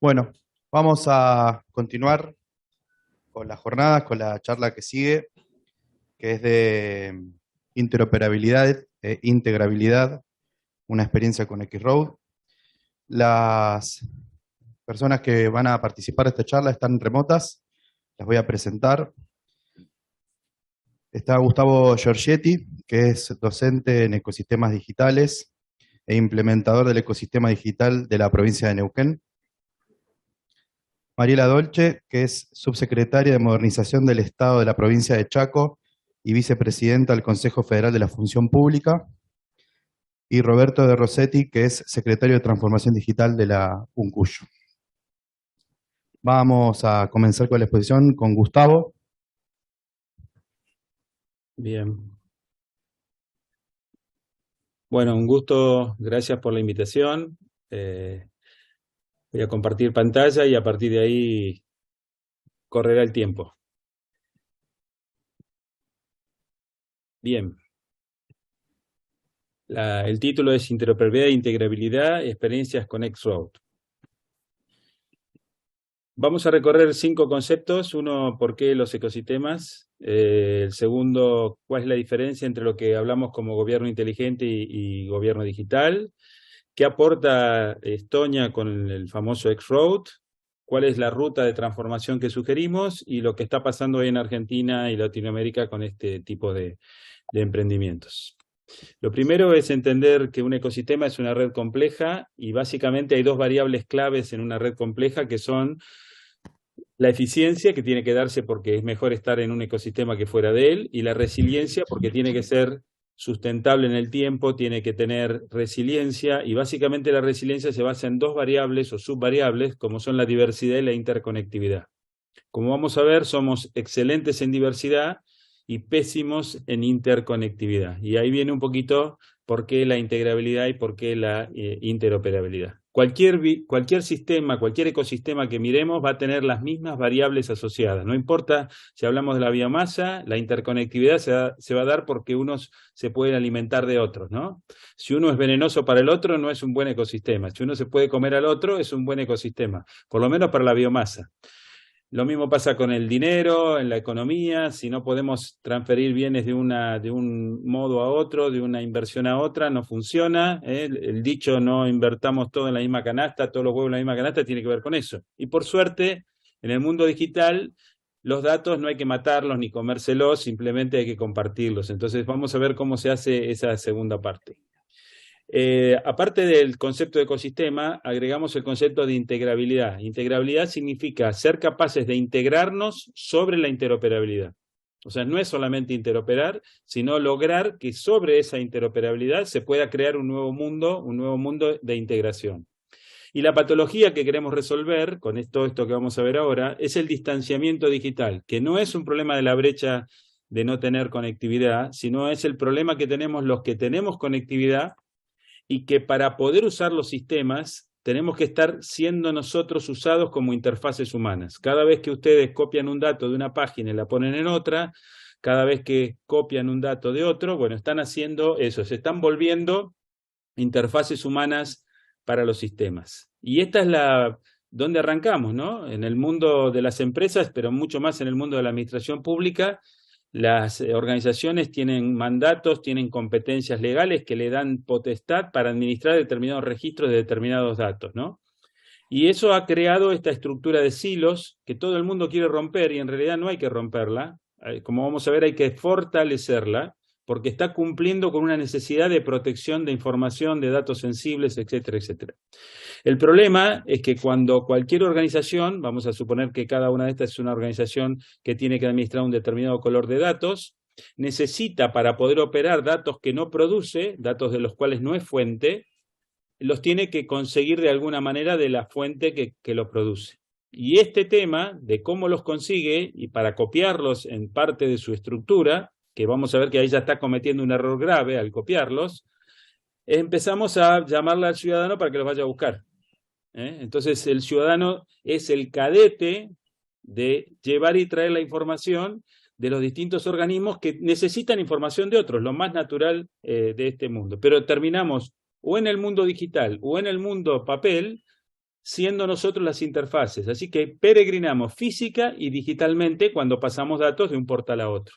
Bueno, vamos a continuar con las jornadas, con la charla que sigue, que es de interoperabilidad e integrabilidad, una experiencia con X-Road. Las personas que van a participar de esta charla están remotas, las voy a presentar. Está Gustavo Giorgetti, que es docente en ecosistemas digitales e implementador del ecosistema digital de la provincia de Neuquén. Mariela Dolce, que es subsecretaria de Modernización del Estado de la provincia de Chaco y vicepresidenta del Consejo Federal de la Función Pública. Y Roberto de Rossetti, que es secretario de Transformación Digital de la UNCUYO. Vamos a comenzar con la exposición con Gustavo. Bien. Bueno, un gusto, gracias por la invitación. Voy a compartir pantalla y a partir de ahí correrá el tiempo. Bien. El título es Interoperabilidad e Integrabilidad, experiencias con X-Road. Vamos a recorrer 5 conceptos. Uno, ¿por qué los ecosistemas? El segundo, ¿cuál es la diferencia entre lo que hablamos como gobierno inteligente y gobierno digital? ¿Qué aporta Estonia con el famoso X-Road? ¿Cuál es la ruta de transformación que sugerimos? Y lo que está pasando hoy en Argentina y Latinoamérica con este tipo de emprendimientos. Lo primero es entender que un ecosistema es una red compleja y básicamente hay 2 variables claves en una red compleja que son la eficiencia, que tiene que darse porque es mejor estar en un ecosistema que fuera de él, y la resiliencia, porque tiene que ser sustentable en el tiempo, tiene que tener resiliencia, y básicamente la resiliencia se basa en 2 variables o subvariables, como son la diversidad y la interconectividad. Como vamos a ver, somos excelentes en diversidad y pésimos en interconectividad. Y ahí viene un poquito por qué la integrabilidad y por qué la interoperabilidad. Cualquier sistema, cualquier ecosistema que miremos va a tener las mismas variables asociadas. No importa si hablamos de la biomasa, la interconectividad se va a dar porque unos se pueden alimentar de otros, ¿no? Si uno es venenoso para el otro, no es un buen ecosistema. Si uno se puede comer al otro, es un buen ecosistema, por lo menos para la biomasa. Lo mismo pasa con el dinero, en la economía. Si no podemos transferir bienes de un modo a otro, de una inversión a otra, no funciona. El dicho no invertamos todo en la misma canasta, todos los huevos en la misma canasta, tiene que ver con eso. Y por suerte, en el mundo digital, los datos no hay que matarlos ni comérselos, simplemente hay que compartirlos. Entonces vamos a ver cómo se hace esa segunda parte. Aparte del concepto de ecosistema, agregamos el concepto de integrabilidad. Integrabilidad significa ser capaces de integrarnos sobre la interoperabilidad. O sea, no es solamente interoperar, sino lograr que sobre esa interoperabilidad se pueda crear un nuevo mundo de integración. Y la patología que queremos resolver, con esto que vamos a ver ahora, es el distanciamiento digital, que no es un problema de la brecha de no tener conectividad, sino es el problema que tenemos los que tenemos conectividad, y que para poder usar los sistemas tenemos que estar siendo nosotros usados como interfaces humanas. Cada vez que ustedes copian un dato de una página y la ponen en otra, cada vez que copian un dato de otro, bueno, están haciendo eso, se están volviendo interfaces humanas para los sistemas. Y esta es donde arrancamos, ¿no? En el mundo de las empresas, pero mucho más en el mundo de la administración pública. Las organizaciones tienen mandatos, tienen competencias legales que le dan potestad para administrar determinados registros de determinados datos, ¿no? Y eso ha creado esta estructura de silos que todo el mundo quiere romper y en realidad no hay que romperla. Como vamos a ver, hay que fortalecerla porque está cumpliendo con una necesidad de protección de información, de datos sensibles, etcétera, etcétera. El problema es que cuando cualquier organización, vamos a suponer que cada una de estas es una organización que tiene que administrar un determinado color de datos, necesita para poder operar datos que no produce, datos de los cuales no es fuente, los tiene que conseguir de alguna manera de la fuente que los produce. Y este tema de cómo los consigue y para copiarlos en parte de su estructura, que vamos a ver que ahí ya está cometiendo un error grave al copiarlos, empezamos a llamarle al ciudadano para que los vaya a buscar. Entonces el ciudadano es el cadete de llevar y traer la información de los distintos organismos que necesitan información de otros, lo más natural de este mundo. Pero terminamos o en el mundo digital o en el mundo papel, siendo nosotros las interfaces. Así que peregrinamos física y digitalmente cuando pasamos datos de un portal a otro.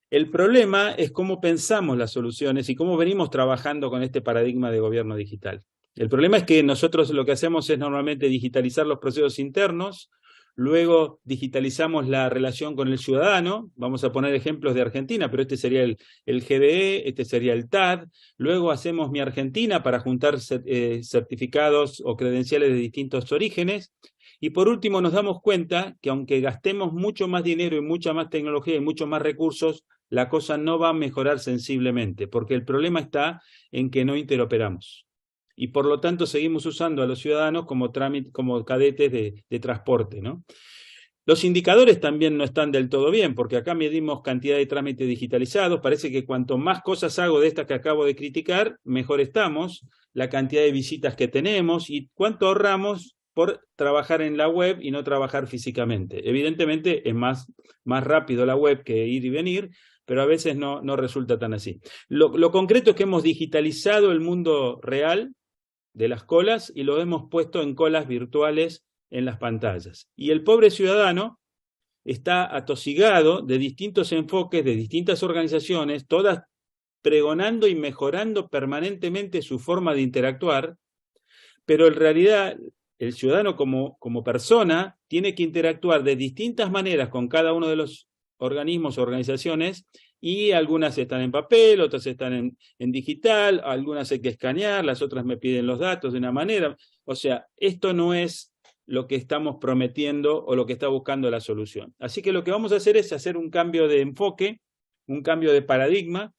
El problema es cómo pensamos las soluciones y cómo venimos trabajando con este paradigma de gobierno digital. El problema es que nosotros lo que hacemos es normalmente digitalizar los procesos internos, luego digitalizamos la relación con el ciudadano, vamos a poner ejemplos de Argentina, pero este sería el GDE, este sería el TAD, luego hacemos Mi Argentina para juntar certificados o credenciales de distintos orígenes, y por último nos damos cuenta que aunque gastemos mucho más dinero y mucha más tecnología y muchos más recursos, la cosa no va a mejorar sensiblemente, porque el problema está en que no interoperamos. Y por lo tanto seguimos usando a los ciudadanos como cadetes de transporte, ¿no? Los indicadores también no están del todo bien, porque acá medimos cantidad de trámites digitalizados, parece que cuanto más cosas hago de estas que acabo de criticar, mejor estamos, la cantidad de visitas que tenemos y cuánto ahorramos por trabajar en la web y no trabajar físicamente. Evidentemente es más rápido la web que ir y venir, pero a veces no resulta tan así. Lo concreto es que hemos digitalizado el mundo real de las colas y lo hemos puesto en colas virtuales en las pantallas. Y el pobre ciudadano está atosigado de distintos enfoques, de distintas organizaciones, todas pregonando y mejorando permanentemente su forma de interactuar, pero en realidad el ciudadano como persona tiene que interactuar de distintas maneras con cada uno de los organismos o organizaciones, y algunas están en papel, otras están en digital, algunas hay que escanear, las otras me piden los datos de una manera. O sea, esto no es lo que estamos prometiendo o lo que está buscando la solución. Así que lo que vamos a hacer es hacer un cambio de enfoque, un cambio de paradigma,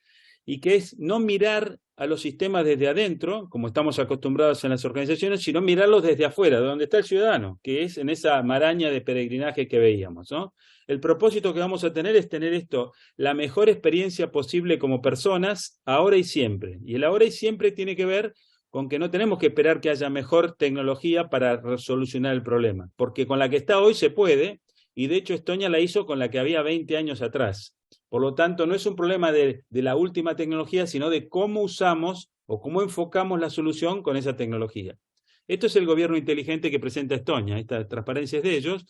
y que es no mirar a los sistemas desde adentro, como estamos acostumbrados en las organizaciones, sino mirarlos desde afuera, de donde está el ciudadano, que es en esa maraña de peregrinaje que veíamos, ¿no? El propósito que vamos a tener es tener esto, la mejor experiencia posible como personas, ahora y siempre. Y el ahora y siempre tiene que ver con que no tenemos que esperar que haya mejor tecnología para solucionar el problema, porque con la que está hoy se puede, y de hecho Estonia la hizo con la que había 20 años atrás. Por lo tanto, no es un problema de la última tecnología, sino de cómo usamos o cómo enfocamos la solución con esa tecnología. Esto es el gobierno inteligente que presenta Estonia, esta transparencia es de ellos.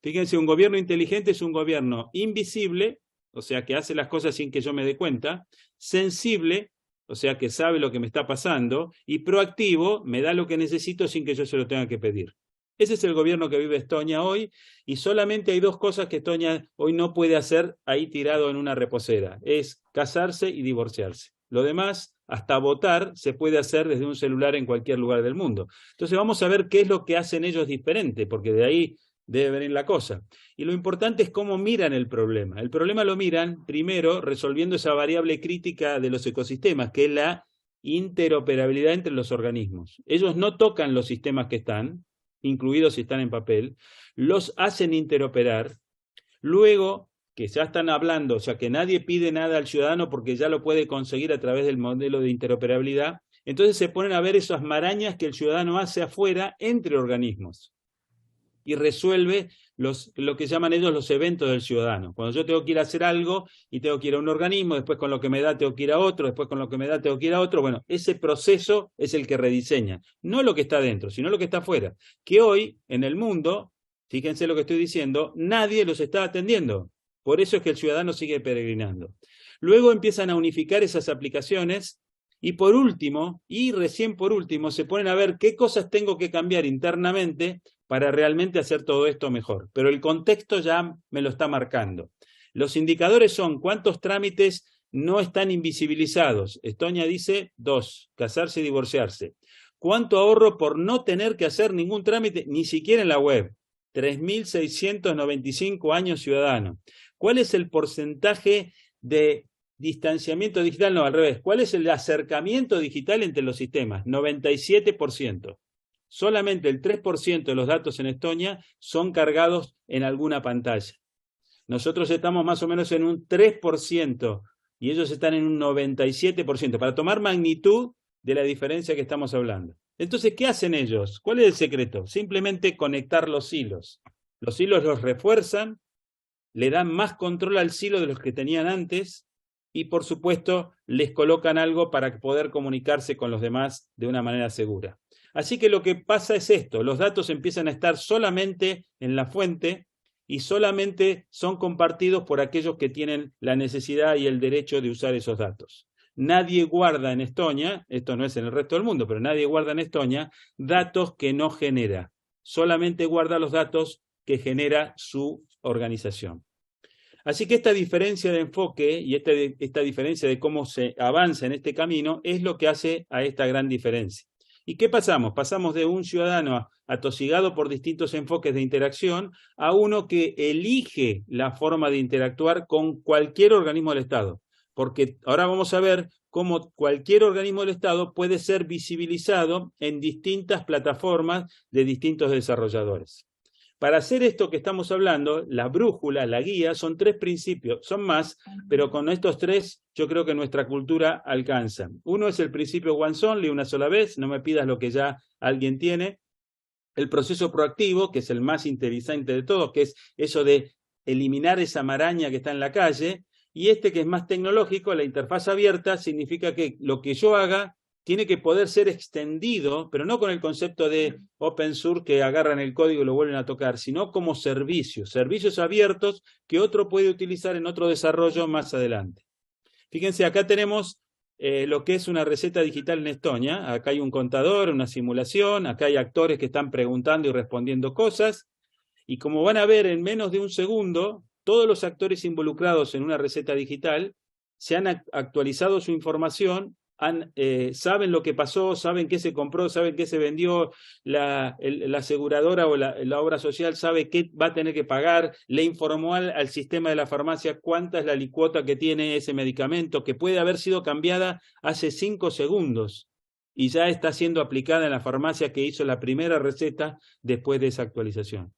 Fíjense, un gobierno inteligente es un gobierno invisible, o sea, que hace las cosas sin que yo me dé cuenta, sensible, o sea, que sabe lo que me está pasando, y proactivo, me da lo que necesito sin que yo se lo tenga que pedir. Ese es el gobierno que vive Estonia hoy, y solamente hay dos cosas que Estonia hoy no puede hacer ahí tirado en una reposera, es casarse y divorciarse. Lo demás, hasta votar, se puede hacer desde un celular en cualquier lugar del mundo. Entonces vamos a ver qué es lo que hacen ellos diferente, porque de ahí debe venir la cosa. Y lo importante es cómo miran el problema. El problema lo miran, primero, resolviendo esa variable crítica de los ecosistemas, que es la interoperabilidad entre los organismos. Ellos no tocan los sistemas que están, incluidos si están en papel, los hacen interoperar, luego que ya están hablando, o sea que nadie pide nada al ciudadano porque ya lo puede conseguir a través del modelo de interoperabilidad, entonces se ponen a ver esas marañas que el ciudadano hace afuera entre organismos y resuelve lo que llaman ellos los eventos del ciudadano. Cuando yo tengo que ir a hacer algo y tengo que ir a un organismo, después con lo que me da tengo que ir a otro, después con lo que me da tengo que ir a otro, bueno, ese proceso es el que rediseña, no lo que está dentro, sino lo que está afuera, que hoy en el mundo, fíjense lo que estoy diciendo, nadie los está atendiendo. Por eso es que el ciudadano sigue peregrinando. Luego empiezan a unificar esas aplicaciones y por último, y recién por último, se ponen a ver qué cosas tengo que cambiar internamente para realmente hacer todo esto mejor. Pero el contexto ya me lo está marcando. Los indicadores son cuántos trámites no están invisibilizados. Estonia dice 2, casarse y divorciarse. ¿Cuánto ahorro por no tener que hacer ningún trámite, ni siquiera en la web? 3.695 años ciudadanos. ¿Cuál es el porcentaje de distanciamiento digital? No, al revés. ¿Cuál es el acercamiento digital entre los sistemas? 97%. Solamente el 3% de los datos en Estonia son cargados en alguna pantalla. Nosotros estamos más o menos en un 3% y ellos están en un 97%, para tomar magnitud de la diferencia que estamos hablando. Entonces, ¿qué hacen ellos? ¿Cuál es el secreto? Simplemente conectar los hilos. Los hilos los refuerzan, le dan más control al silo de los que tenían antes, y por supuesto les colocan algo para poder comunicarse con los demás de una manera segura. Así que lo que pasa es esto, los datos empiezan a estar solamente en la fuente y solamente son compartidos por aquellos que tienen la necesidad y el derecho de usar esos datos. Nadie guarda en Estonia, esto no es en el resto del mundo, pero nadie guarda en Estonia datos que no genera. Solamente guarda los datos que genera su organización. Así que esta diferencia de enfoque y esta diferencia de cómo se avanza en este camino es lo que hace a esta gran diferencia. ¿Y qué pasamos? Pasamos de un ciudadano atosigado por distintos enfoques de interacción a uno que elige la forma de interactuar con cualquier organismo del Estado. Porque ahora vamos a ver cómo cualquier organismo del Estado puede ser visibilizado en distintas plataformas de distintos desarrolladores. Para hacer esto que estamos hablando, la brújula, la guía, son 3 principios, son más, pero con estos 3 yo creo que nuestra cultura alcanza. Uno es el principio once only, una sola vez, no me pidas lo que ya alguien tiene. El proceso proactivo, que es el más interesante de todos, que es eso de eliminar esa maraña que está en la calle, y este que es más tecnológico, la interfaz abierta, significa que lo que yo haga tiene que poder ser extendido, pero no con el concepto de open source que agarran el código y lo vuelven a tocar, sino como servicios abiertos que otro puede utilizar en otro desarrollo más adelante. Fíjense, acá tenemos lo que es una receta digital en Estonia. Acá hay un contador, una simulación, acá hay actores que están preguntando y respondiendo cosas, y como van a ver en menos de un segundo, todos los actores involucrados en una receta digital se han actualizado su información, saben lo que pasó, saben qué se compró, saben qué se vendió, la aseguradora o la obra social sabe qué va a tener que pagar, le informó al sistema de la farmacia cuánta es la alicuota que tiene ese medicamento, que puede haber sido cambiada hace 5 segundos y ya está siendo aplicada en la farmacia que hizo la primera receta después de esa actualización.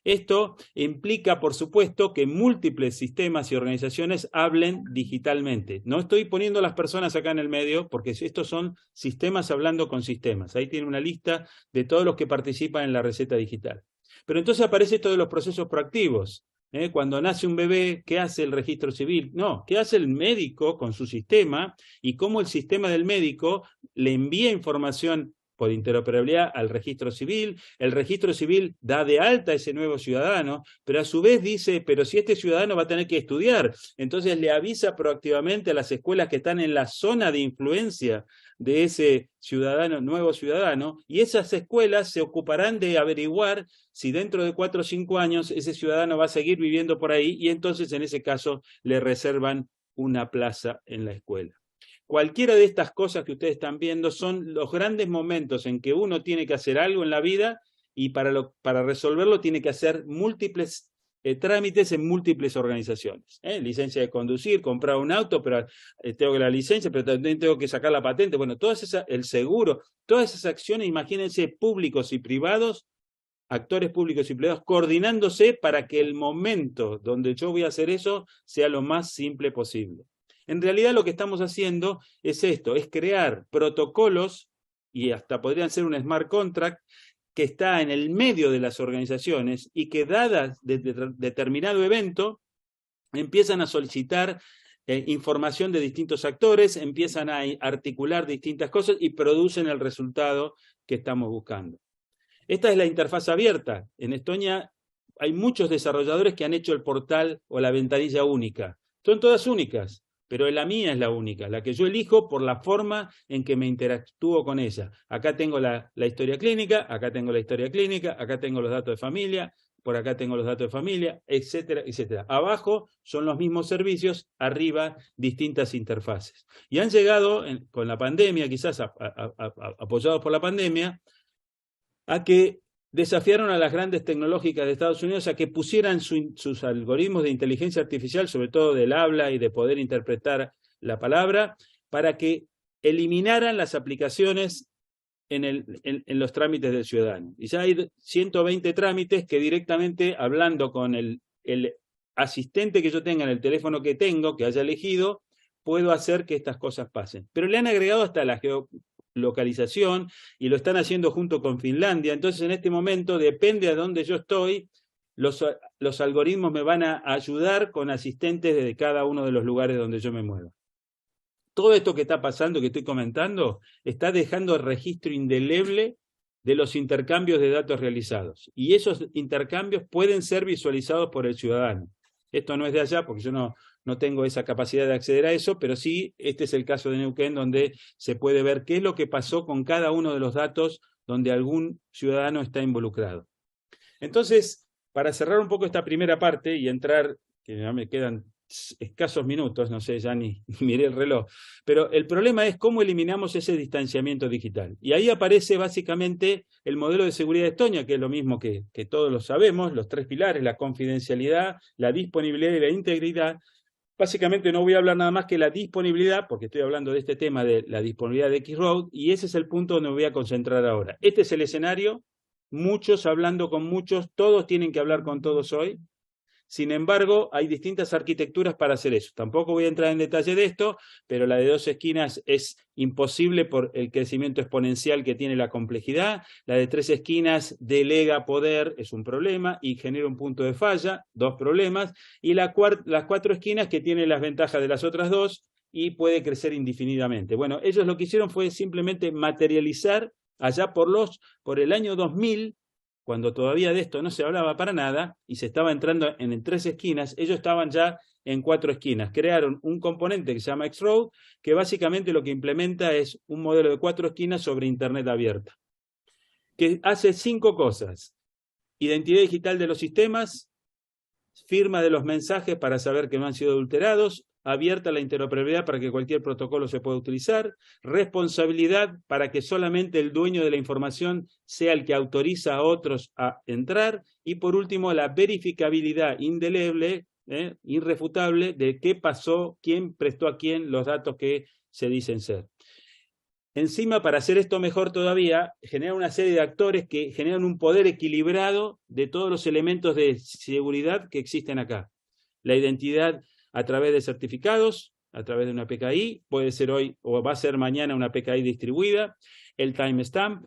Esto implica, por supuesto, que múltiples sistemas y organizaciones hablen digitalmente. No estoy poniendo a las personas acá en el medio, porque estos son sistemas hablando con sistemas. Ahí tiene una lista de todos los que participan en la receta digital. Pero entonces aparece esto de los procesos proactivos. Cuando nace un bebé, ¿qué hace el registro civil? No, ¿qué hace el médico con su sistema? Y cómo el sistema del médico le envía información por interoperabilidad al registro civil, el registro civil da de alta a ese nuevo ciudadano, pero a su vez dice, pero si este ciudadano va a tener que estudiar, entonces le avisa proactivamente a las escuelas que están en la zona de influencia de ese ciudadano, nuevo ciudadano, y esas escuelas se ocuparán de averiguar si dentro de 4 o 5 años ese ciudadano va a seguir viviendo por ahí, y entonces en ese caso le reservan una plaza en la escuela. Cualquiera de estas cosas que ustedes están viendo son los grandes momentos en que uno tiene que hacer algo en la vida y para resolverlo tiene que hacer múltiples trámites en múltiples organizaciones. Licencia de conducir, comprar un auto, pero tengo que la licencia, pero también tengo que sacar la patente. Bueno, el seguro, todas esas acciones, imagínense, públicos y privados, actores públicos y privados, coordinándose para que el momento donde yo voy a hacer eso sea lo más simple posible. En realidad lo que estamos haciendo es esto, es crear protocolos, y hasta podrían ser un smart contract, que está en el medio de las organizaciones y que dadas de determinado evento, empiezan a solicitar información de distintos actores, empiezan a articular distintas cosas y producen el resultado que estamos buscando. Esta es la interfaz abierta. En Estonia hay muchos desarrolladores que han hecho el portal o la ventanilla única. Son todas únicas, pero la mía es la única, la que yo elijo por la forma en que me interactúo con ella. Acá tengo la historia clínica, acá tengo la historia clínica, acá tengo los datos de familia, por acá tengo los datos de familia, etcétera, etcétera. Abajo son los mismos servicios, arriba distintas interfaces. Y han llegado, con la pandemia, quizás apoyados por la pandemia, a que desafiaron a las grandes tecnológicas de Estados Unidos a que pusieran sus algoritmos de inteligencia artificial, sobre todo del habla y de poder interpretar la palabra, para que eliminaran las aplicaciones en los trámites del ciudadano. Y ya hay 120 trámites que directamente, hablando con el asistente que yo tenga en el teléfono que tengo, que haya elegido, puedo hacer que estas cosas pasen. Pero le han agregado hasta la geolocalización y lo están haciendo junto con Finlandia. Entonces, en este momento, depende de dónde yo estoy, los algoritmos me van a ayudar con asistentes desde cada uno de los lugares donde yo me mueva. Todo esto que está pasando, que estoy comentando, está dejando registro indeleble de los intercambios de datos realizados. Y esos intercambios pueden ser visualizados por el ciudadano. Esto no es de allá, porque yo no tengo esa capacidad de acceder a eso, pero sí, este es el caso de Neuquén, donde se puede ver qué es lo que pasó con cada uno de los datos donde algún ciudadano está involucrado. Entonces, para cerrar un poco esta primera parte y entrar, que ya me quedan escasos minutos, no sé, ya ni miré el reloj, pero el problema es cómo eliminamos ese distanciamiento digital. Y ahí aparece básicamente el modelo de seguridad de Estonia, que es lo mismo que todos lo sabemos, los 3 pilares, la confidencialidad, la disponibilidad y la integridad. Básicamente no voy a hablar nada más que la disponibilidad, porque estoy hablando de este tema de la disponibilidad de X-Road, y ese es el punto donde me voy a concentrar ahora. Este es el escenario, muchos hablando con muchos, todos tienen que hablar con todos hoy. Sin embargo, hay distintas arquitecturas para hacer eso. Tampoco voy a entrar en detalle de esto, pero la de 2 esquinas es imposible por el crecimiento exponencial que tiene la complejidad. La de 3 esquinas delega poder, es un problema, y genera un punto de falla, 2 problemas. Y las 4 esquinas que tienen las ventajas de las otras 2 y puede crecer indefinidamente. Bueno, ellos lo que hicieron fue simplemente materializar allá por el año 2000, cuando todavía de esto no se hablaba para nada y se estaba entrando en 3 esquinas, ellos estaban ya en 4 esquinas. Crearon un componente que se llama X-Road, que básicamente lo que implementa es un modelo de 4 esquinas sobre Internet abierta, que hace 5 cosas. Identidad digital de los sistemas, firma de los mensajes para saber que no han sido adulterados, abierta la interoperabilidad para que cualquier protocolo se pueda utilizar, responsabilidad para que solamente el dueño de la información sea el que autoriza a otros a entrar, y por último la verificabilidad indeleble, irrefutable, de qué pasó, quién prestó a quién los datos que se dicen ser. Encima, para hacer esto mejor todavía, genera una serie de actores que generan un poder equilibrado de todos los elementos de seguridad que existen acá. La identidad a través de certificados, a través de una PKI, puede ser hoy o va a ser mañana una PKI distribuida, el timestamp,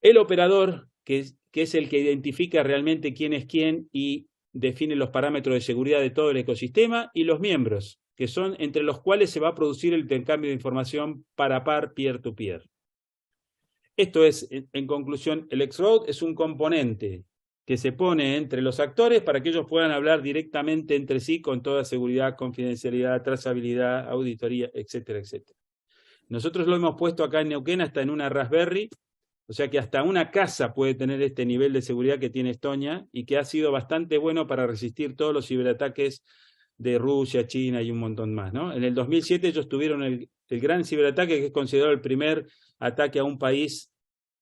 el operador, que es el que identifica realmente quién es quién y define los parámetros de seguridad de todo el ecosistema, y los miembros, que son entre los cuales se va a producir el intercambio de información par a par, peer-to-peer. Esto es, en conclusión, el X-Road es un componente que se pone entre los actores para que ellos puedan hablar directamente entre sí con toda seguridad, confidencialidad, trazabilidad, auditoría, etcétera, etcétera. Nosotros lo hemos puesto acá en Neuquén hasta en una Raspberry, o sea que hasta una casa puede tener este nivel de seguridad que tiene Estonia y que ha sido bastante bueno para resistir todos los ciberataques de Rusia, China y un montón más, ¿no? En el 2007 ellos tuvieron el gran ciberataque, que es considerado el primer ataque a un país,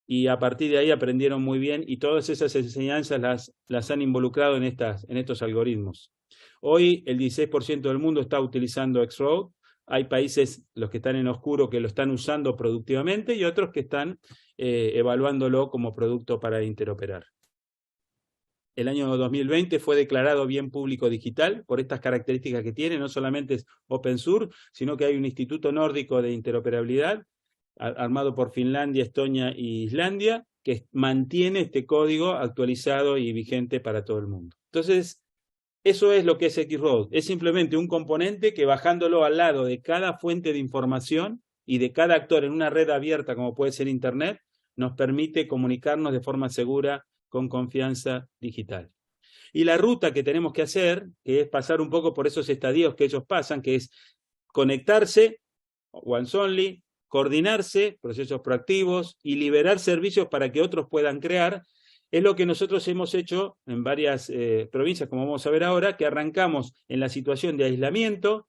y a partir de ahí aprendieron muy bien y todas esas enseñanzas las han involucrado en estos algoritmos. Hoy el 16% del mundo está utilizando X-Road. Hay países, los que están en oscuro, que lo están usando productivamente y otros que están evaluándolo como producto para interoperar. El año 2020 fue declarado bien público digital por estas características que tiene. No solamente es open source, sino que hay un instituto nórdico de interoperabilidad armado por Finlandia, Estonia e Islandia, que mantiene este código actualizado y vigente para todo el mundo. Entonces, eso es lo que es X-Road. Es simplemente un componente que, bajándolo al lado de cada fuente de información y de cada actor en una red abierta como puede ser Internet, nos permite comunicarnos de forma segura, con confianza digital. Y la ruta que tenemos que hacer, que es pasar un poco por esos estadios que ellos pasan, que es conectarse, once only, coordinarse, procesos proactivos, y liberar servicios para que otros puedan crear, es lo que nosotros hemos hecho en varias provincias, como vamos a ver ahora, que arrancamos en la situación de aislamiento.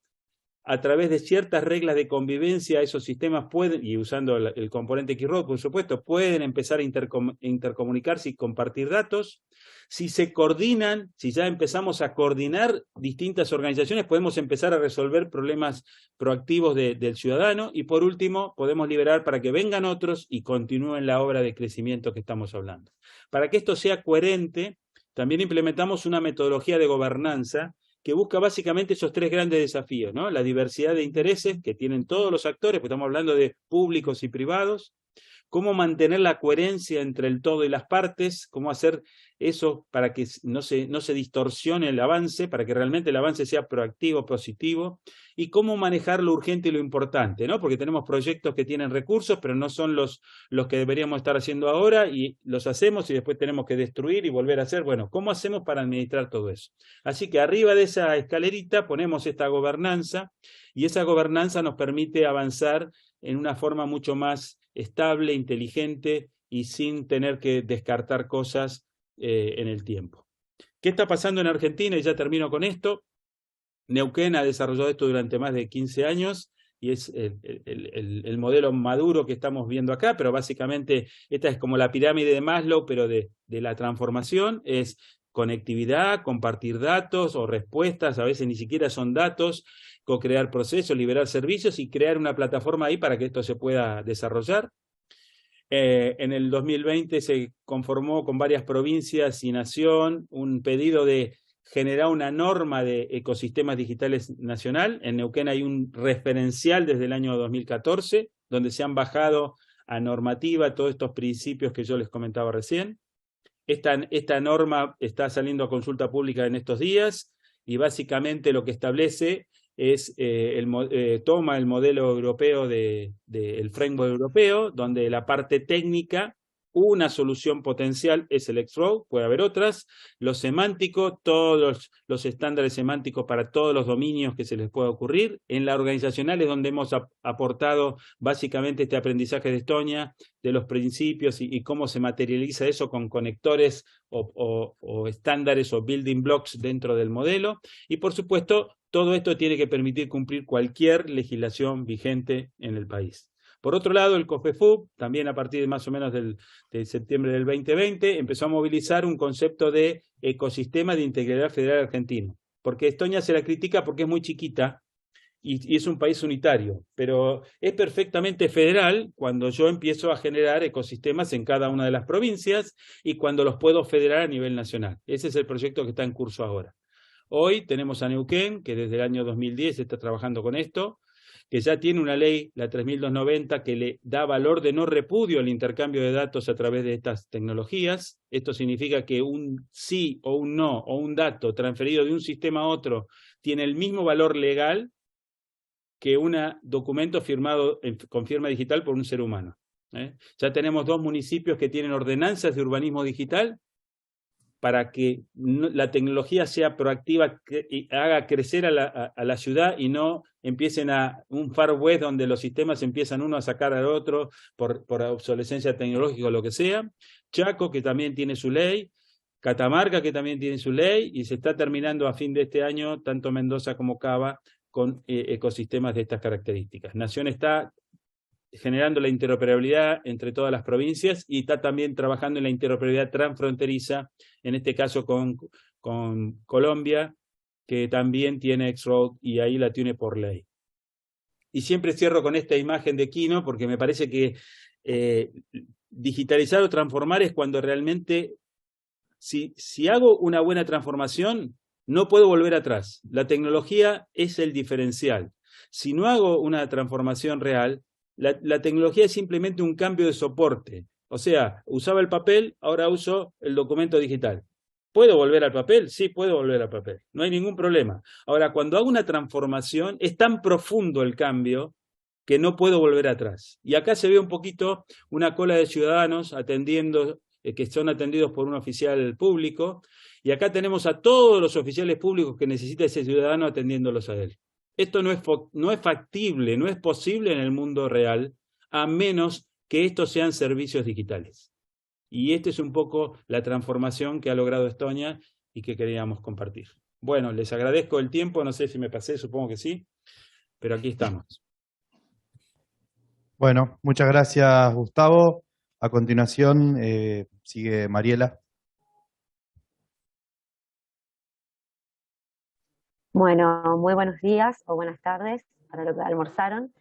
A través de ciertas reglas de convivencia, esos sistemas pueden, y usando el componente X-Road, por supuesto, pueden empezar a intercomunicarse y compartir datos. Si se coordinan, si ya empezamos a coordinar distintas organizaciones, podemos empezar a resolver problemas proactivos del ciudadano. Y por último, podemos liberar para que vengan otros y continúen la obra de crecimiento que estamos hablando. Para que esto sea coherente, también implementamos una metodología de gobernanza que busca básicamente esos 3 grandes desafíos, ¿no? La diversidad de intereses que tienen todos los actores, porque estamos hablando de públicos y privados. cómo mantener la coherencia entre el todo y las partes, cómo hacer eso para que no se distorsione el avance, para que realmente el avance sea proactivo, positivo, y cómo manejar lo urgente y lo importante, ¿no? Porque tenemos proyectos que tienen recursos, pero no son los que deberíamos estar haciendo ahora, y los hacemos y después tenemos que destruir y volver a hacer. Bueno, ¿cómo hacemos para administrar todo eso? Así que arriba de esa escalerita ponemos esta gobernanza, y esa gobernanza nos permite avanzar en una forma mucho más estable, inteligente y sin tener que descartar cosas en el tiempo. ¿Qué está pasando en Argentina? Y ya termino con esto. Neuquén ha desarrollado esto durante más de 15 años y es el modelo maduro que estamos viendo acá, pero básicamente esta es como la pirámide de Maslow, pero de la transformación. Es conectividad, compartir datos o respuestas, a veces ni siquiera son datos, co-crear procesos, liberar servicios y crear una plataforma ahí para que esto se pueda desarrollar. En el 2020 se conformó con varias provincias y nación un pedido de generar una norma de ecosistemas digitales nacional. En Neuquén hay un referencial desde el año 2014, donde se han bajado a normativa todos estos principios que yo les comentaba recién. Esta norma está saliendo a consulta pública en estos días y básicamente lo que establece es toma el modelo europeo el framework europeo, donde la parte técnica, una solución potencial es el X-Road, puede haber otras, lo semántico, todos los estándares semánticos para todos los dominios que se les pueda ocurrir. En la organizacional es donde hemos aportado básicamente este aprendizaje de Estonia, de los principios y cómo se materializa eso con conectores o estándares o building blocks dentro del modelo. Y por supuesto, todo esto tiene que permitir cumplir cualquier legislación vigente en el país. Por otro lado, el COFEFUP, también a partir de más o menos de septiembre del 2020, empezó a movilizar un concepto de ecosistema de integridad federal argentino. Porque Estonia se la critica porque es muy chiquita y es un país unitario, pero es perfectamente federal cuando yo empiezo a generar ecosistemas en cada una de las provincias y cuando los puedo federar a nivel nacional. Ese es el proyecto que está en curso ahora. Hoy tenemos a Neuquén, que desde el año 2010 está trabajando con esto, que ya tiene una ley, la 3290, que le da valor de no repudio al intercambio de datos a través de estas tecnologías. Esto significa que un sí o un no o un dato transferido de un sistema a otro tiene el mismo valor legal que un documento firmado con firma digital por un ser humano. Ya tenemos 2 municipios que tienen ordenanzas de urbanismo digital para que la tecnología sea proactiva y haga crecer a la ciudad y no empiecen a un Far West donde los sistemas empiezan uno a sacar al otro por obsolescencia tecnológica o lo que sea. Chaco, que también tiene su ley. Catamarca, que también tiene su ley. Y se está terminando a fin de este año, tanto Mendoza como Cava, con ecosistemas de estas características. Nación está generando la interoperabilidad entre todas las provincias y está también trabajando en la interoperabilidad transfronteriza, en este caso con Colombia, que también tiene X-Road y ahí la tiene por ley. Y siempre cierro con esta imagen de Kino porque me parece que digitalizar o transformar es cuando realmente, si hago una buena transformación, no puedo volver atrás. La tecnología es el diferencial. Si no hago una transformación real, la tecnología es simplemente un cambio de soporte. O sea, usaba el papel, ahora uso el documento digital. ¿Puedo volver al papel? Sí, puedo volver al papel. No hay ningún problema. Ahora, cuando hago una transformación, es tan profundo el cambio que no puedo volver atrás. Y acá se ve un poquito una cola de ciudadanos atendiendo, que son atendidos por un oficial público, y acá tenemos a todos los oficiales públicos que necesita ese ciudadano atendiéndolos a él. Esto no es factible, no es posible en el mundo real, a menos que estos sean servicios digitales. Y esta es un poco la transformación que ha logrado Estonia y que queríamos compartir. Bueno, les agradezco el tiempo, no sé si me pasé, supongo que sí, pero aquí estamos. Bueno, muchas gracias, Gustavo. A continuación sigue Mariela. Bueno, muy buenos días o buenas tardes para los que almorzaron.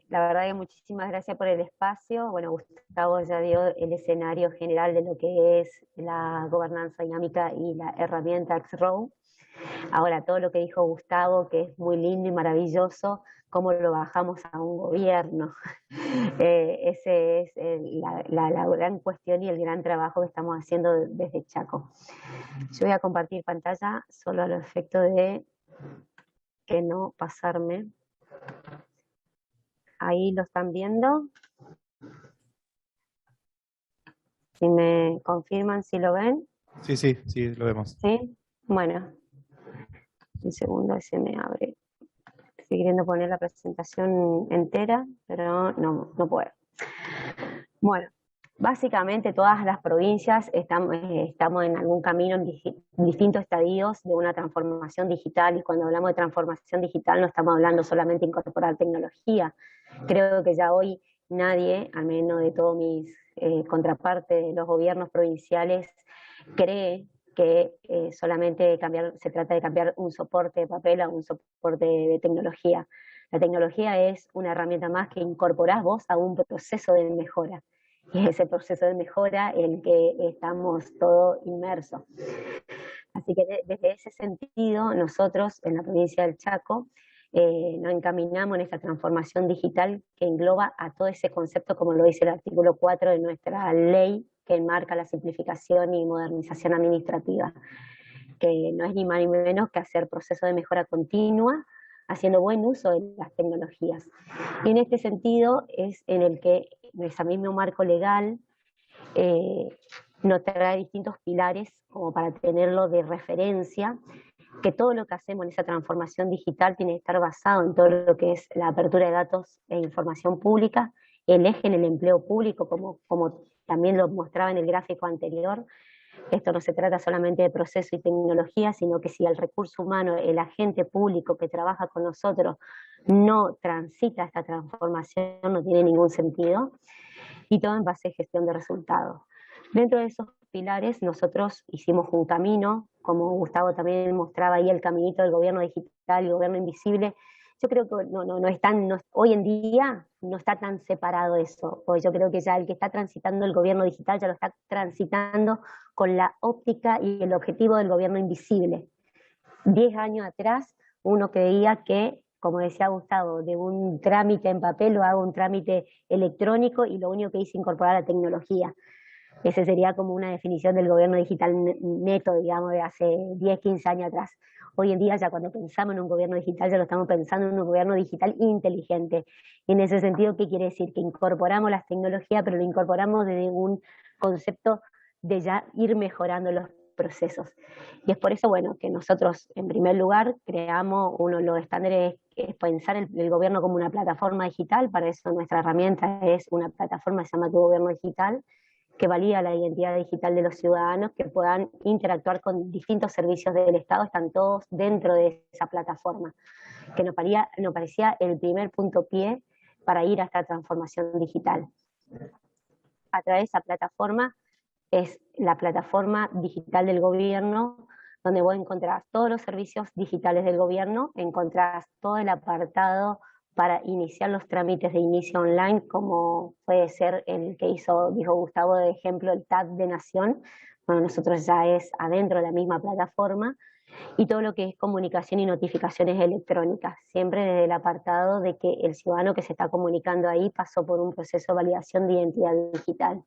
La verdad que muchísimas gracias por el espacio. Bueno, Gustavo ya dio el escenario general de lo que es la gobernanza dinámica y la herramienta X-Road. Ahora, todo lo que dijo Gustavo, que es muy lindo y maravilloso, cómo lo bajamos a un gobierno. Ese es la gran cuestión y el gran trabajo que estamos haciendo desde Chaco. Yo voy a compartir pantalla solo a los efectos de que no pasarme. Ahí lo están viendo. Si me confirman si lo ven. Sí, sí, sí, lo vemos. ¿Sí? Bueno, un segundo, se me abre. Estoy queriendo poner la presentación entera, pero no puedo. Bueno, básicamente todas las provincias estamos en algún camino en distintos estadios de una transformación digital, y cuando hablamos de transformación digital no estamos hablando solamente de incorporar tecnología. Creo que ya hoy nadie, al menos de todos mis contrapartes de los gobiernos provinciales, cree que solamente se trata de cambiar un soporte de papel a un soporte de tecnología. La tecnología es una herramienta más que incorporás vos a un proceso de mejora. Y es ese proceso de mejora en el que estamos todos inmersos. Así que desde ese sentido, nosotros en la provincia del Chaco nos encaminamos en esta transformación digital que engloba a todo ese concepto, como lo dice el artículo 4 de nuestra ley, que enmarca la simplificación y modernización administrativa, que no es ni más ni menos que hacer proceso de mejora continua, haciendo buen uso de las tecnologías. Y en este sentido es en el que ese mismo marco legal nos trae distintos pilares como para tenerlo de referencia, que todo lo que hacemos en esa transformación digital tiene que estar basado en todo lo que es la apertura de datos e información pública, el eje en el empleo público, como también lo mostraba en el gráfico anterior. Esto no se trata solamente de proceso y tecnología, sino que si el recurso humano, el agente público que trabaja con nosotros, no transita esta transformación, no tiene ningún sentido. Y todo en base a gestión de resultados. Dentro de esos pilares nosotros hicimos un camino, como Gustavo también mostraba ahí el caminito del gobierno digital y gobierno invisible. Yo creo que hoy en día no está tan separado eso, porque yo creo que ya el que está transitando el gobierno digital ya lo está transitando con la óptica y el objetivo del gobierno invisible. 10 años atrás uno creía que, como decía Gustavo, de un trámite en papel lo hago un trámite electrónico y lo único que hice es incorporar la tecnología. Ese sería como una definición del gobierno digital neto, digamos, de hace 10, 15 años atrás. Hoy en día ya cuando pensamos en un gobierno digital ya lo estamos pensando en un gobierno digital inteligente. Y en ese sentido, ¿qué quiere decir? Que incorporamos las tecnologías, pero lo incorporamos desde un concepto de ya ir mejorando los procesos. Y es por eso, bueno, que nosotros, en primer lugar, creamos uno de los estándares, es pensar el gobierno como una plataforma digital. Para eso nuestra herramienta es una plataforma que se llama Tu Gobierno Digital, que valida la identidad digital de los ciudadanos, que puedan interactuar con distintos servicios del Estado, están todos dentro de esa plataforma, que nos parecía el primer puntapié para ir a esta transformación digital. A través de esa plataforma es la plataforma digital del gobierno, donde vos encontrás todos los servicios digitales del gobierno, encontrás todo el apartado para iniciar los trámites de inicio online, como puede ser el que dijo Gustavo de ejemplo, el TAT de Nación. Bueno, nosotros ya es adentro de la misma plataforma, y todo lo que es comunicación y notificaciones electrónicas, siempre desde el apartado de que el ciudadano que se está comunicando ahí pasó por un proceso de validación de identidad digital.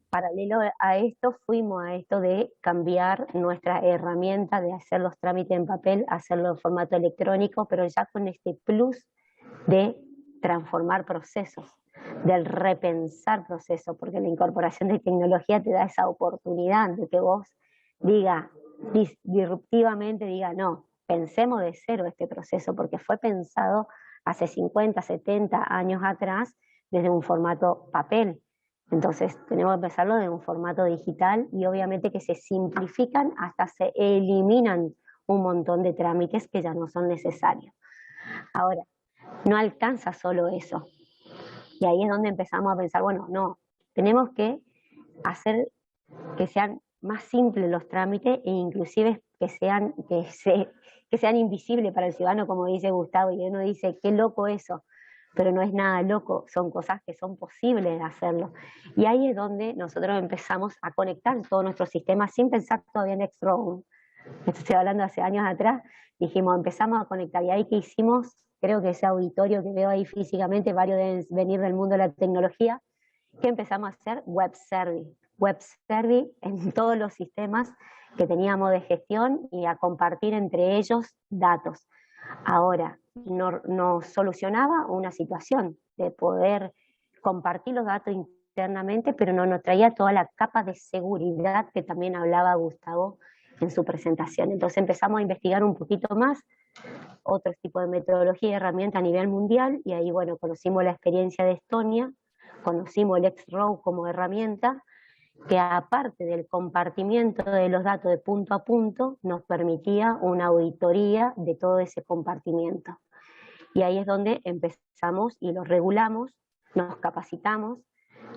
Paralelo a esto, fuimos a esto de cambiar nuestra herramienta de hacer los trámites en papel, hacerlo en formato electrónico, pero ya con este plus de transformar procesos, del repensar procesos, porque la incorporación de tecnología te da esa oportunidad de que vos disruptivamente diga, no, pensemos de cero este proceso, porque fue pensado hace 50, 70 años atrás desde un formato papel. Entonces tenemos que empezarlo de un formato digital, y obviamente que se simplifican hasta se eliminan un montón de trámites que ya no son necesarios. Ahora, no alcanza solo eso. Y ahí es donde empezamos a pensar, bueno, no, tenemos que hacer que sean más simples los trámites, e inclusive que sean invisibles para el ciudadano, como dice Gustavo, y uno dice, qué loco eso. Pero no es nada loco, son cosas que son posibles de hacerlo. Y ahí es donde nosotros empezamos a conectar todos nuestros sistemas sin pensar todavía en X-Road. esto estoy hablando hace años atrás, dijimos, empezamos a conectar, y ahí que hicimos, creo que ese auditorio que veo ahí físicamente, varios deben venir del mundo de la tecnología, que empezamos a hacer web service en todos los sistemas que teníamos de gestión y a compartir entre ellos datos. Ahora, nos solucionaba una situación de poder compartir los datos internamente, pero no nos traía toda la capa de seguridad que también hablaba Gustavo en su presentación. Entonces empezamos a investigar un poquito más, otros tipos de metodología y herramientas a nivel mundial, y ahí, bueno, conocimos la experiencia de Estonia, conocimos el X-Row como herramienta, que aparte del compartimiento de los datos de punto a punto, nos permitía una auditoría de todo ese compartimiento. Y ahí es donde empezamos y lo regulamos, nos capacitamos,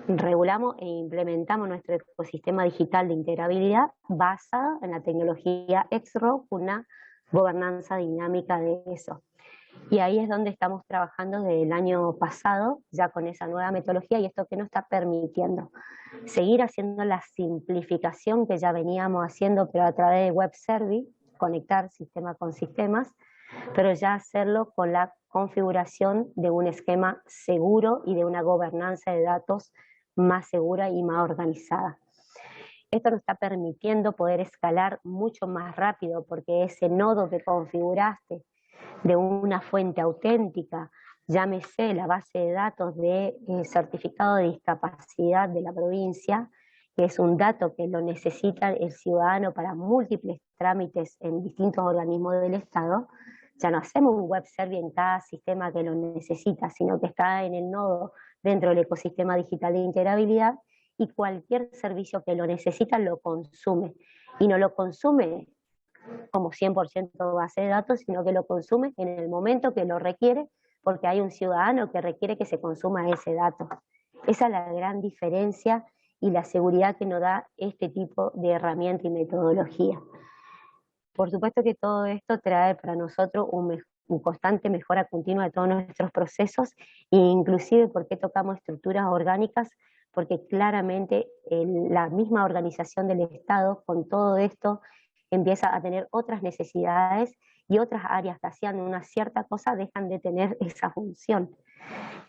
regulamos e implementamos nuestro ecosistema digital de integrabilidad basada en la tecnología X-Row, una gobernanza dinámica de eso. Y ahí es donde estamos trabajando desde el año pasado, ya con esa nueva metodología, y esto que nos está permitiendo seguir haciendo la simplificación que ya veníamos haciendo, pero a través de web service, conectar sistema con sistemas, pero ya hacerlo con la configuración de un esquema seguro y de una gobernanza de datos más segura y más organizada. Esto nos está permitiendo poder escalar mucho más rápido, porque ese nodo que configuraste de una fuente auténtica, llámese la base de datos de certificado de discapacidad de la provincia, que es un dato que lo necesita el ciudadano para múltiples trámites en distintos organismos del Estado. Ya no hacemos un web service en cada sistema que lo necesita, sino que está en el nodo dentro del ecosistema digital de integrabilidad, y cualquier servicio que lo necesita lo consume. Y no lo consume como 100% base de datos, sino que lo consume en el momento que lo requiere, porque hay un ciudadano que requiere que se consuma ese dato. Esa es la gran diferencia y la seguridad que nos da este tipo de herramienta y metodología. Por supuesto que todo esto trae para nosotros un constante mejora continua de todos nuestros procesos, e inclusive porque tocamos estructuras orgánicas, porque claramente la misma organización del Estado con todo esto empieza a tener otras necesidades, y otras áreas que hacían una cierta cosa dejan de tener esa función.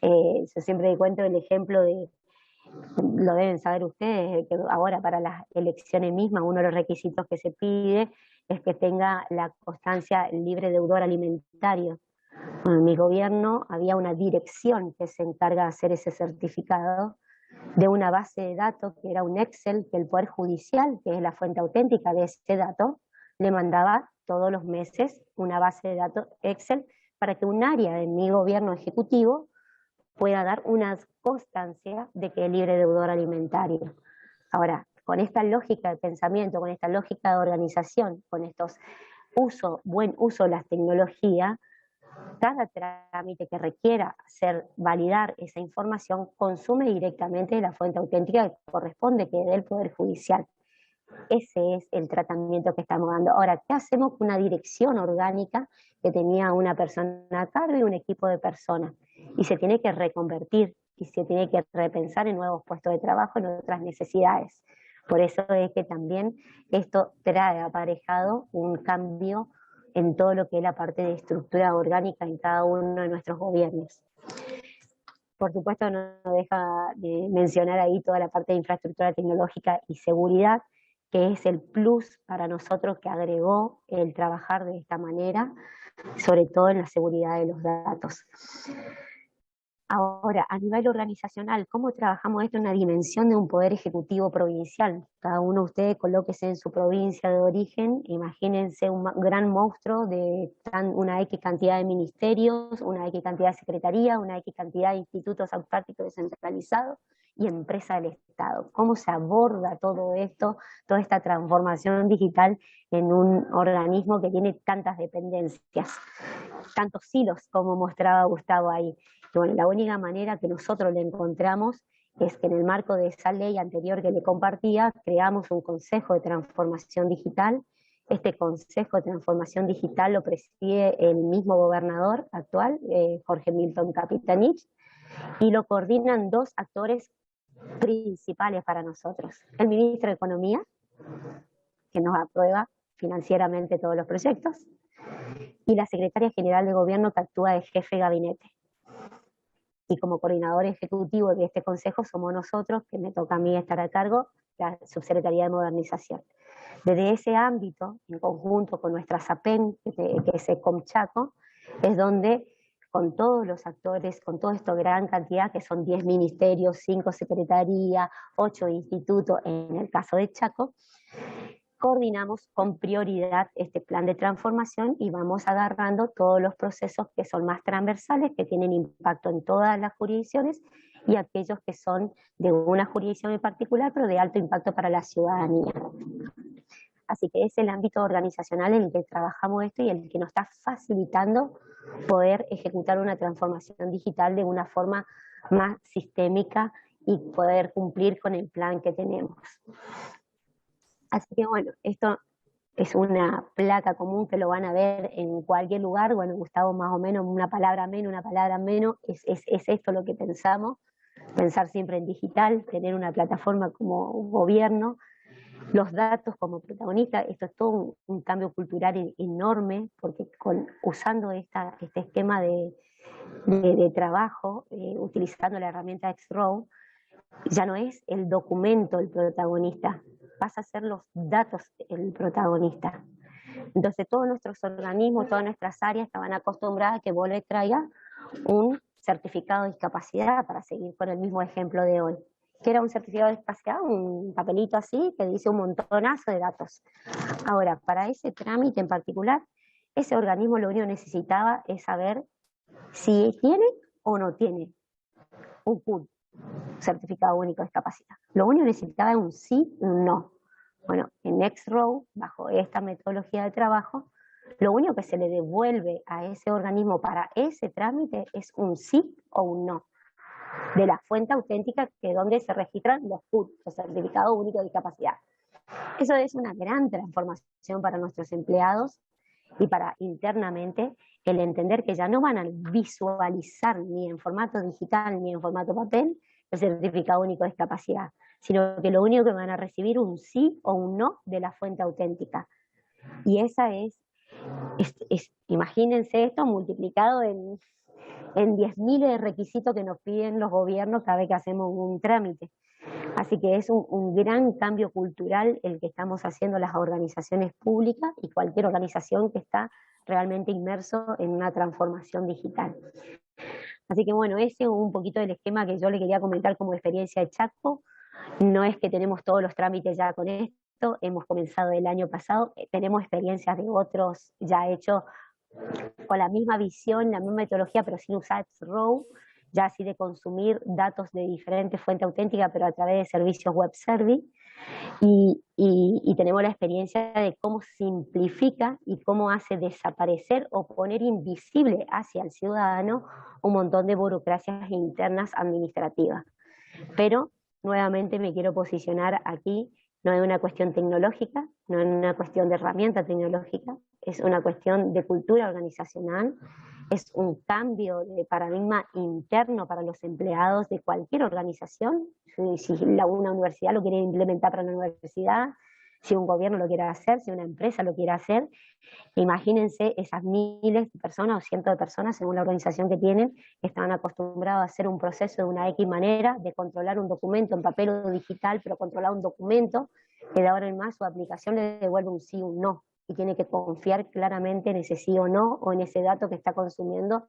Yo siempre cuento el ejemplo de, lo deben saber ustedes, que ahora para las elecciones mismas uno de los requisitos que se pide es que tenga la constancia libre deudor alimentario. Bueno, en mi gobierno había una dirección que se encarga de hacer ese certificado, de una base de datos que era un Excel, que el Poder Judicial, que es la fuente auténtica de ese dato, le mandaba todos los meses una base de datos Excel para que un área de mi gobierno ejecutivo pueda dar una constancia de que es libre deudor alimentario. Ahora, con esta lógica de pensamiento, con esta lógica de organización, con estos buen uso de las tecnologías, cada trámite que requiera validar esa información consume directamente la fuente auténtica que corresponde, que es del Poder Judicial. Ese es el tratamiento que estamos dando. Ahora, ¿qué hacemos con una dirección orgánica que tenía una persona a cargo y un equipo de personas? Y se tiene que reconvertir y se tiene que repensar en nuevos puestos de trabajo, en otras necesidades. Por eso es que también esto trae aparejado un cambio en todo lo que es la parte de estructura orgánica en cada uno de nuestros gobiernos. Por supuesto, no deja de mencionar ahí toda la parte de infraestructura tecnológica y seguridad, que es el plus para nosotros que agregó el trabajar de esta manera, sobre todo en la seguridad de los datos. Ahora, a nivel organizacional, ¿cómo trabajamos esto en una dimensión de un poder ejecutivo provincial? Cada uno de ustedes colóquese en su provincia de origen, imagínense un gran monstruo de una X cantidad de ministerios, una X cantidad de secretarías, una X cantidad de institutos autárquicos descentralizados y empresa del Estado. ¿Cómo se aborda todo esto, toda esta transformación digital en un organismo que tiene tantas dependencias, tantos hilos como mostraba Gustavo ahí? Bueno, la única manera que nosotros le encontramos es que en el marco de esa ley anterior que le compartía, creamos un Consejo de Transformación Digital. Este Consejo de Transformación Digital lo preside el mismo gobernador actual, Jorge Milton Capitanich, y lo coordinan dos actores principales para nosotros. El ministro de Economía, que nos aprueba financieramente todos los proyectos, y la Secretaria General de Gobierno, que actúa de jefe de gabinete. Y como coordinador ejecutivo de este consejo somos nosotros, que me toca a mí estar a cargo, la Subsecretaría de Modernización. Desde ese ámbito, en conjunto con nuestra SAPEN, que es Comchaco, es donde con todos los actores, con toda esta gran cantidad, que son 10 ministerios, 5 secretarías, 8 institutos, en el caso de Chaco, coordinamos con prioridad este plan de transformación y vamos agarrando todos los procesos que son más transversales, que tienen impacto en todas las jurisdicciones, y aquellos que son de una jurisdicción en particular, pero de alto impacto para la ciudadanía. Así que es el ámbito organizacional en el que trabajamos esto y el que nos está facilitando poder ejecutar una transformación digital de una forma más sistémica y poder cumplir con el plan que tenemos. Así que bueno, esto es una placa común que lo van a ver en cualquier lugar. Bueno, Gustavo, más o menos, una palabra menos, es esto lo que pensamos, pensar siempre en digital, tener una plataforma como gobierno, los datos como protagonistas. Esto es todo un cambio cultural enorme, porque usando este esquema de trabajo, utilizando la herramienta X-Row, ya no es el documento el protagonista, pasa a ser los datos el protagonista. Entonces todos nuestros organismos, todas nuestras áreas estaban acostumbradas a que vos le traigas un certificado de discapacidad, para seguir con el mismo ejemplo de hoy. ¿Qué era un certificado de discapacidad? Un papelito así que dice un montonazo de datos. Ahora, para ese trámite en particular, ese organismo lo único que necesitaba es saber si tiene o no tiene un CUD, certificado único de discapacidad. Lo único que necesitaba es un sí y un no. Bueno, en X-Row, bajo esta metodología de trabajo, lo único que se le devuelve a ese organismo para ese trámite es un sí o un no, de la fuente auténtica, que es donde se registran los CUD, los certificados únicos de discapacidad. Eso es una gran transformación para nuestros empleados y para internamente el entender que ya no van a visualizar ni en formato digital ni en formato papel el certificado único de discapacidad, sino que lo único que van a recibir un sí o un no de la fuente auténtica. Y esa imagínense esto multiplicado en 10.000 de requisitos que nos piden los gobiernos cada vez que hacemos un trámite. Así que es un gran cambio cultural el que estamos haciendo las organizaciones públicas y cualquier organización que está realmente inmerso en una transformación digital. Así que bueno, ese es un poquito del esquema que yo le quería comentar como experiencia de Chaco. No es que tenemos todos los trámites ya con esto, hemos comenzado el año pasado, tenemos experiencias de otros ya hechos con la misma visión, la misma metodología, pero sin usar X-Row, ya así de consumir datos de diferentes fuentes auténticas, pero a través de servicios web service. Y tenemos la experiencia de cómo simplifica y cómo hace desaparecer o poner invisible hacia el ciudadano un montón de burocracias internas administrativas. Pero nuevamente me quiero posicionar aquí, no es una cuestión tecnológica, no es una cuestión de herramienta tecnológica, es una cuestión de cultura organizacional, es un cambio de paradigma interno para los empleados de cualquier organización. Si una universidad lo quiere implementar para la universidad, si un gobierno lo quiere hacer, si una empresa lo quiere hacer, imagínense esas miles de personas o cientos de personas, según la organización que tienen, que estaban acostumbrados a hacer un proceso de una X manera, de controlar un documento en papel o digital, pero controlar un documento, que de ahora en más su aplicación le devuelve un sí o un no, y tiene que confiar claramente en ese sí o no, o en ese dato que está consumiendo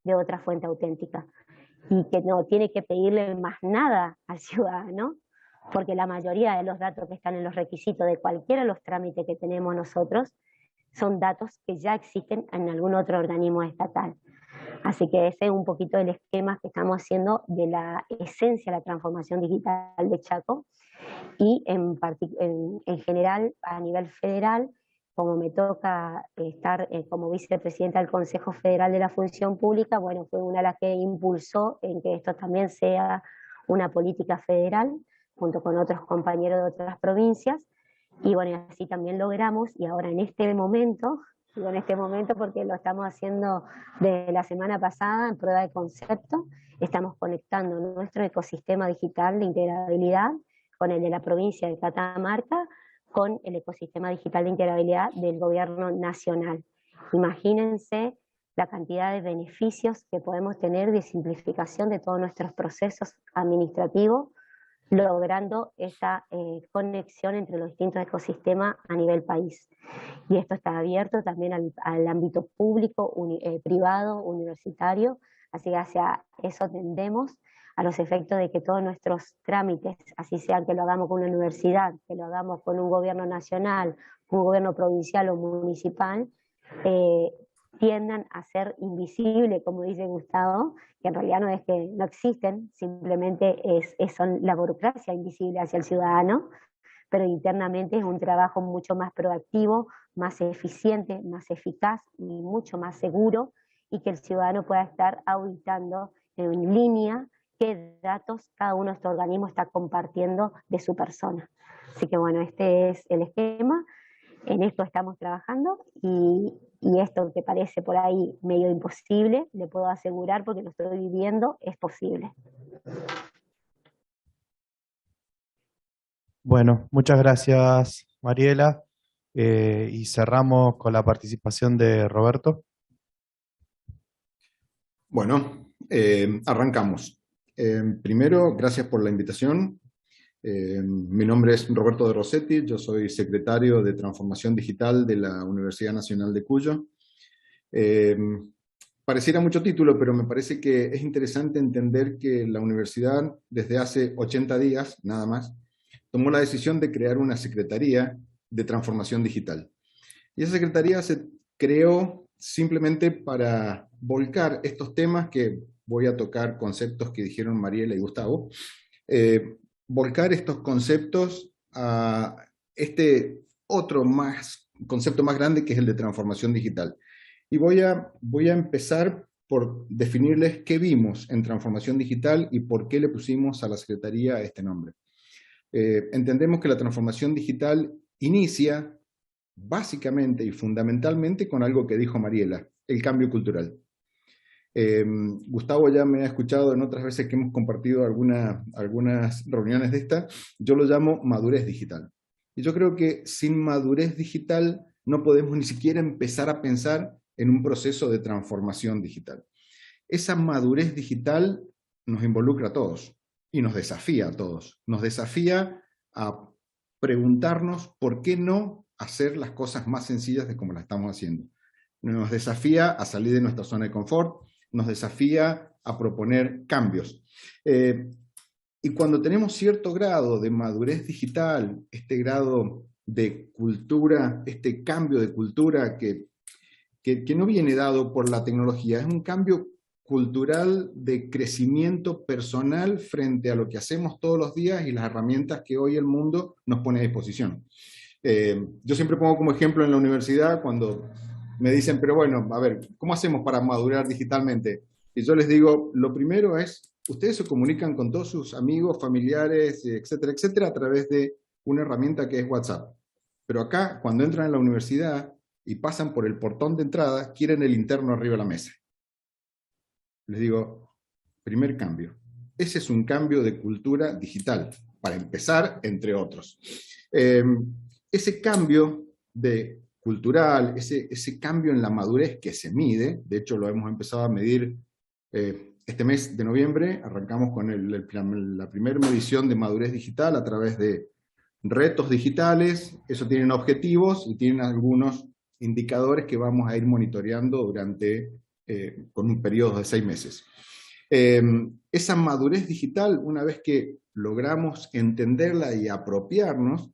de otra fuente auténtica. Y que no tiene que pedirle más nada al ciudadano, porque la mayoría de los datos que están en los requisitos de cualquiera de los trámites que tenemos nosotros son datos que ya existen en algún otro organismo estatal. Así que ese es un poquito el esquema que estamos haciendo de la esencia de la transformación digital de Chaco, y en general a nivel federal, como me toca estar como vicepresidenta del Consejo Federal de la Función Pública, bueno, fue una de las que impulsó en que esto también sea una política federal, junto con otros compañeros de otras provincias, y bueno, así también logramos, y ahora en este momento, digo en este momento porque lo estamos haciendo desde la semana pasada en prueba de concepto, estamos conectando nuestro ecosistema digital de integrabilidad con el de la provincia de Catamarca, con el ecosistema digital de integrabilidad del gobierno nacional. Imagínense la cantidad de beneficios que podemos tener de simplificación de todos nuestros procesos administrativos, logrando esa conexión entre los distintos ecosistemas a nivel país. Y esto está abierto también al ámbito público, privado, universitario, así que hacia eso tendemos, a los efectos de que todos nuestros trámites, así sea que lo hagamos con una universidad, que lo hagamos con un gobierno nacional, un gobierno provincial o municipal, tiendan a ser invisibles, como dice Gustavo, que en realidad no es que no existen, simplemente son la burocracia invisible hacia el ciudadano, pero internamente es un trabajo mucho más proactivo, más eficiente, más eficaz y mucho más seguro, y que el ciudadano pueda estar auditando en línea qué datos cada uno de estos organismos está compartiendo de su persona. Así que bueno, este es el esquema, en esto estamos trabajando y esto que parece por ahí medio imposible, le puedo asegurar porque lo estoy viviendo, es posible. Bueno, muchas gracias, Mariela. Y cerramos con la participación de Roberto. Bueno, arrancamos. Primero, gracias por la invitación. Mi nombre es Roberto de Rossetti, yo soy secretario de Transformación Digital de la Universidad Nacional de Cuyo. Pareciera mucho título, pero me parece que es interesante entender que la universidad, desde hace 80 días, nada más, tomó la decisión de crear una Secretaría de Transformación Digital. Y esa Secretaría se creó simplemente para volcar estos temas que voy a tocar, conceptos que dijeron Mariela y Gustavo, volcar estos conceptos a este otro concepto más grande que es el de transformación digital. Y voy a empezar por definirles qué vimos en transformación digital y por qué le pusimos a la Secretaría este nombre. Entendemos que la transformación digital inicia básicamente y fundamentalmente con algo que dijo Mariela, el cambio cultural. Gustavo ya me ha escuchado en otras veces que hemos compartido algunas reuniones de esta, yo lo llamo madurez digital. Y yo creo que sin madurez digital no podemos ni siquiera empezar a pensar en un proceso de transformación digital. Esa madurez digital nos involucra a todos y nos desafía a todos. Nos desafía a preguntarnos por qué no hacer las cosas más sencillas de como las estamos haciendo. Nos desafía a salir de nuestra zona de confort, nos desafía a proponer cambios. Y cuando tenemos cierto grado de madurez digital, este grado de cultura, este cambio de cultura que no viene dado por la tecnología, es un cambio cultural de crecimiento personal frente a lo que hacemos todos los días y las herramientas que hoy el mundo nos pone a disposición. Yo siempre pongo como ejemplo en la universidad cuando me dicen, pero bueno, a ver, ¿cómo hacemos para madurar digitalmente? Y yo les digo, lo primero es, ustedes se comunican con todos sus amigos, familiares, etcétera, etcétera, a través de una herramienta que es WhatsApp. Pero acá, cuando entran a la universidad y pasan por el portón de entrada, quieren el interno arriba de la mesa. Les digo, primer cambio. Ese es un cambio de cultura digital, para empezar, entre otros. Ese cambio de cultural, ese cambio en la madurez que se mide, de hecho lo hemos empezado a medir este mes de noviembre, arrancamos con la primera medición de madurez digital a través de retos digitales, eso tienen objetivos y tienen algunos indicadores que vamos a ir monitoreando con un periodo de 6 meses. Esa madurez digital, una vez que logramos entenderla y apropiarnos,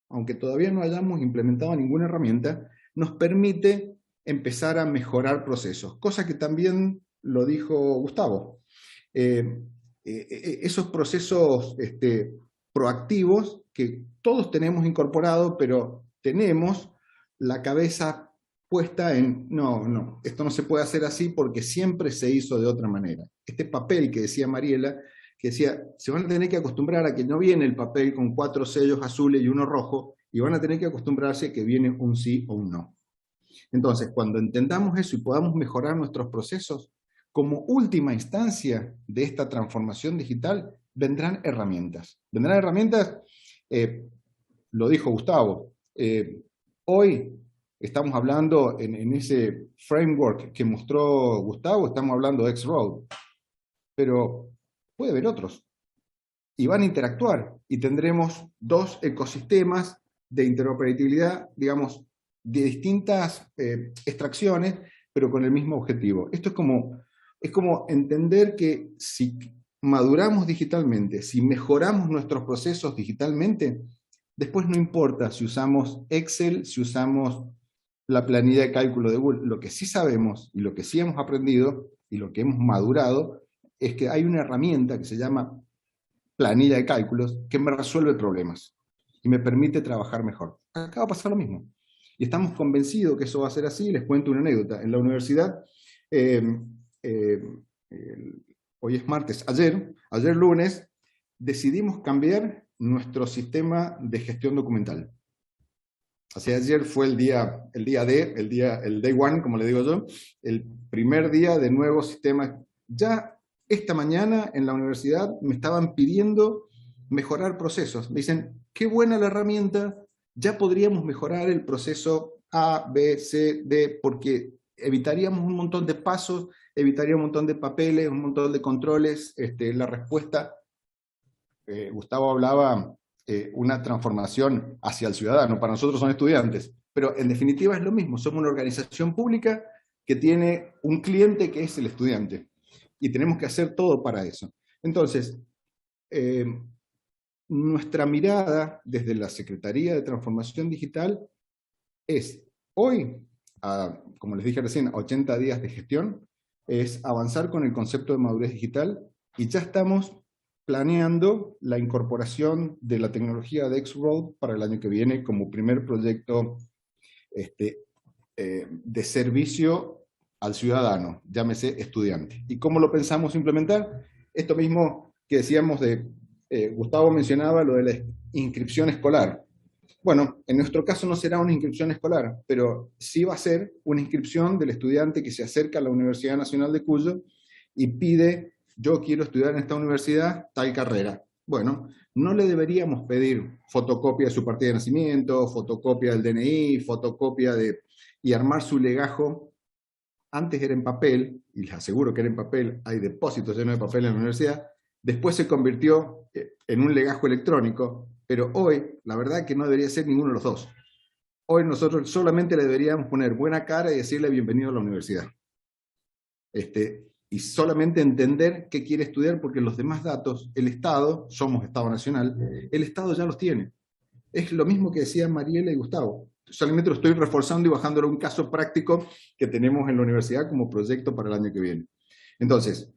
aunque todavía no hayamos implementado ninguna herramienta, nos permite empezar a mejorar procesos, cosa que también lo dijo Gustavo. Esos procesos proactivos que todos tenemos incorporado, pero tenemos la cabeza puesta en, no, esto no se puede hacer así porque siempre se hizo de otra manera. Este papel que decía Mariela, que decía, se van a tener que acostumbrar a que no viene el papel con 4 sellos azules y uno rojo, y van a tener que acostumbrarse a que viene un sí o un no. Entonces, cuando entendamos eso y podamos mejorar nuestros procesos, como última instancia de esta transformación digital, vendrán herramientas. Vendrán herramientas lo dijo Gustavo, hoy estamos hablando en ese framework que mostró Gustavo, estamos hablando de X-Road, pero puede haber otros. Y van a interactuar y tendremos dos ecosistemas de interoperabilidad, digamos, de distintas extracciones, pero con el mismo objetivo. Esto es como entender que si maduramos digitalmente, si mejoramos nuestros procesos digitalmente, después no importa si usamos Excel, si usamos la planilla de cálculo de Google. Lo que sí sabemos y lo que sí hemos aprendido y lo que hemos madurado es que hay una herramienta que se llama planilla de cálculos que me resuelve problemas y me permite trabajar mejor. Acá va a pasar lo mismo. Y estamos convencidos que eso va a ser así. Les cuento una anécdota. En la universidad, hoy es martes, ayer lunes, decidimos cambiar nuestro sistema de gestión documental. Así ayer fue el day one, como le digo yo, el primer día de nuevo sistema. Ya esta mañana en la universidad me estaban pidiendo mejorar procesos. Me dicen, qué buena la herramienta, ya podríamos mejorar el proceso A, B, C, D, porque evitaríamos un montón de pasos, evitaríamos un montón de papeles, un montón de controles. La respuesta, Gustavo hablaba, una transformación hacia el ciudadano. Para nosotros son estudiantes, pero en definitiva es lo mismo. Somos una organización pública que tiene un cliente que es el estudiante. Y tenemos que hacer todo para eso. Entonces, nuestra mirada desde la Secretaría de Transformación Digital es, hoy, como les dije recién, a 80 días de gestión, es avanzar con el concepto de madurez digital, y ya estamos planeando la incorporación de la tecnología de X-Road para el año que viene como primer proyecto de servicio al ciudadano, llámese estudiante. ¿Y cómo lo pensamos implementar? Esto mismo que decíamos Gustavo mencionaba lo de la inscripción escolar. Bueno, en nuestro caso no será una inscripción escolar, pero sí va a ser una inscripción del estudiante que se acerca a la Universidad Nacional de Cuyo y pide, yo quiero estudiar en esta universidad tal carrera. Bueno, no le deberíamos pedir fotocopia de su partida de nacimiento, fotocopia del DNI, fotocopia y armar su legajo. Antes era en papel, y les aseguro que era en papel, hay depósitos llenos de papel en la universidad, después se convirtió en un legajo electrónico, pero hoy, la verdad que no debería ser ninguno de los dos. Hoy nosotros solamente le deberíamos poner buena cara y decirle bienvenido a la universidad. Y solamente entender qué quiere estudiar, porque los demás datos, el Estado, somos Estado Nacional, el Estado ya los tiene. Es lo mismo que decían Mariela y Gustavo. Solamente lo estoy reforzando y bajándolo a un caso práctico que tenemos en la universidad como proyecto para el año que viene. Entonces,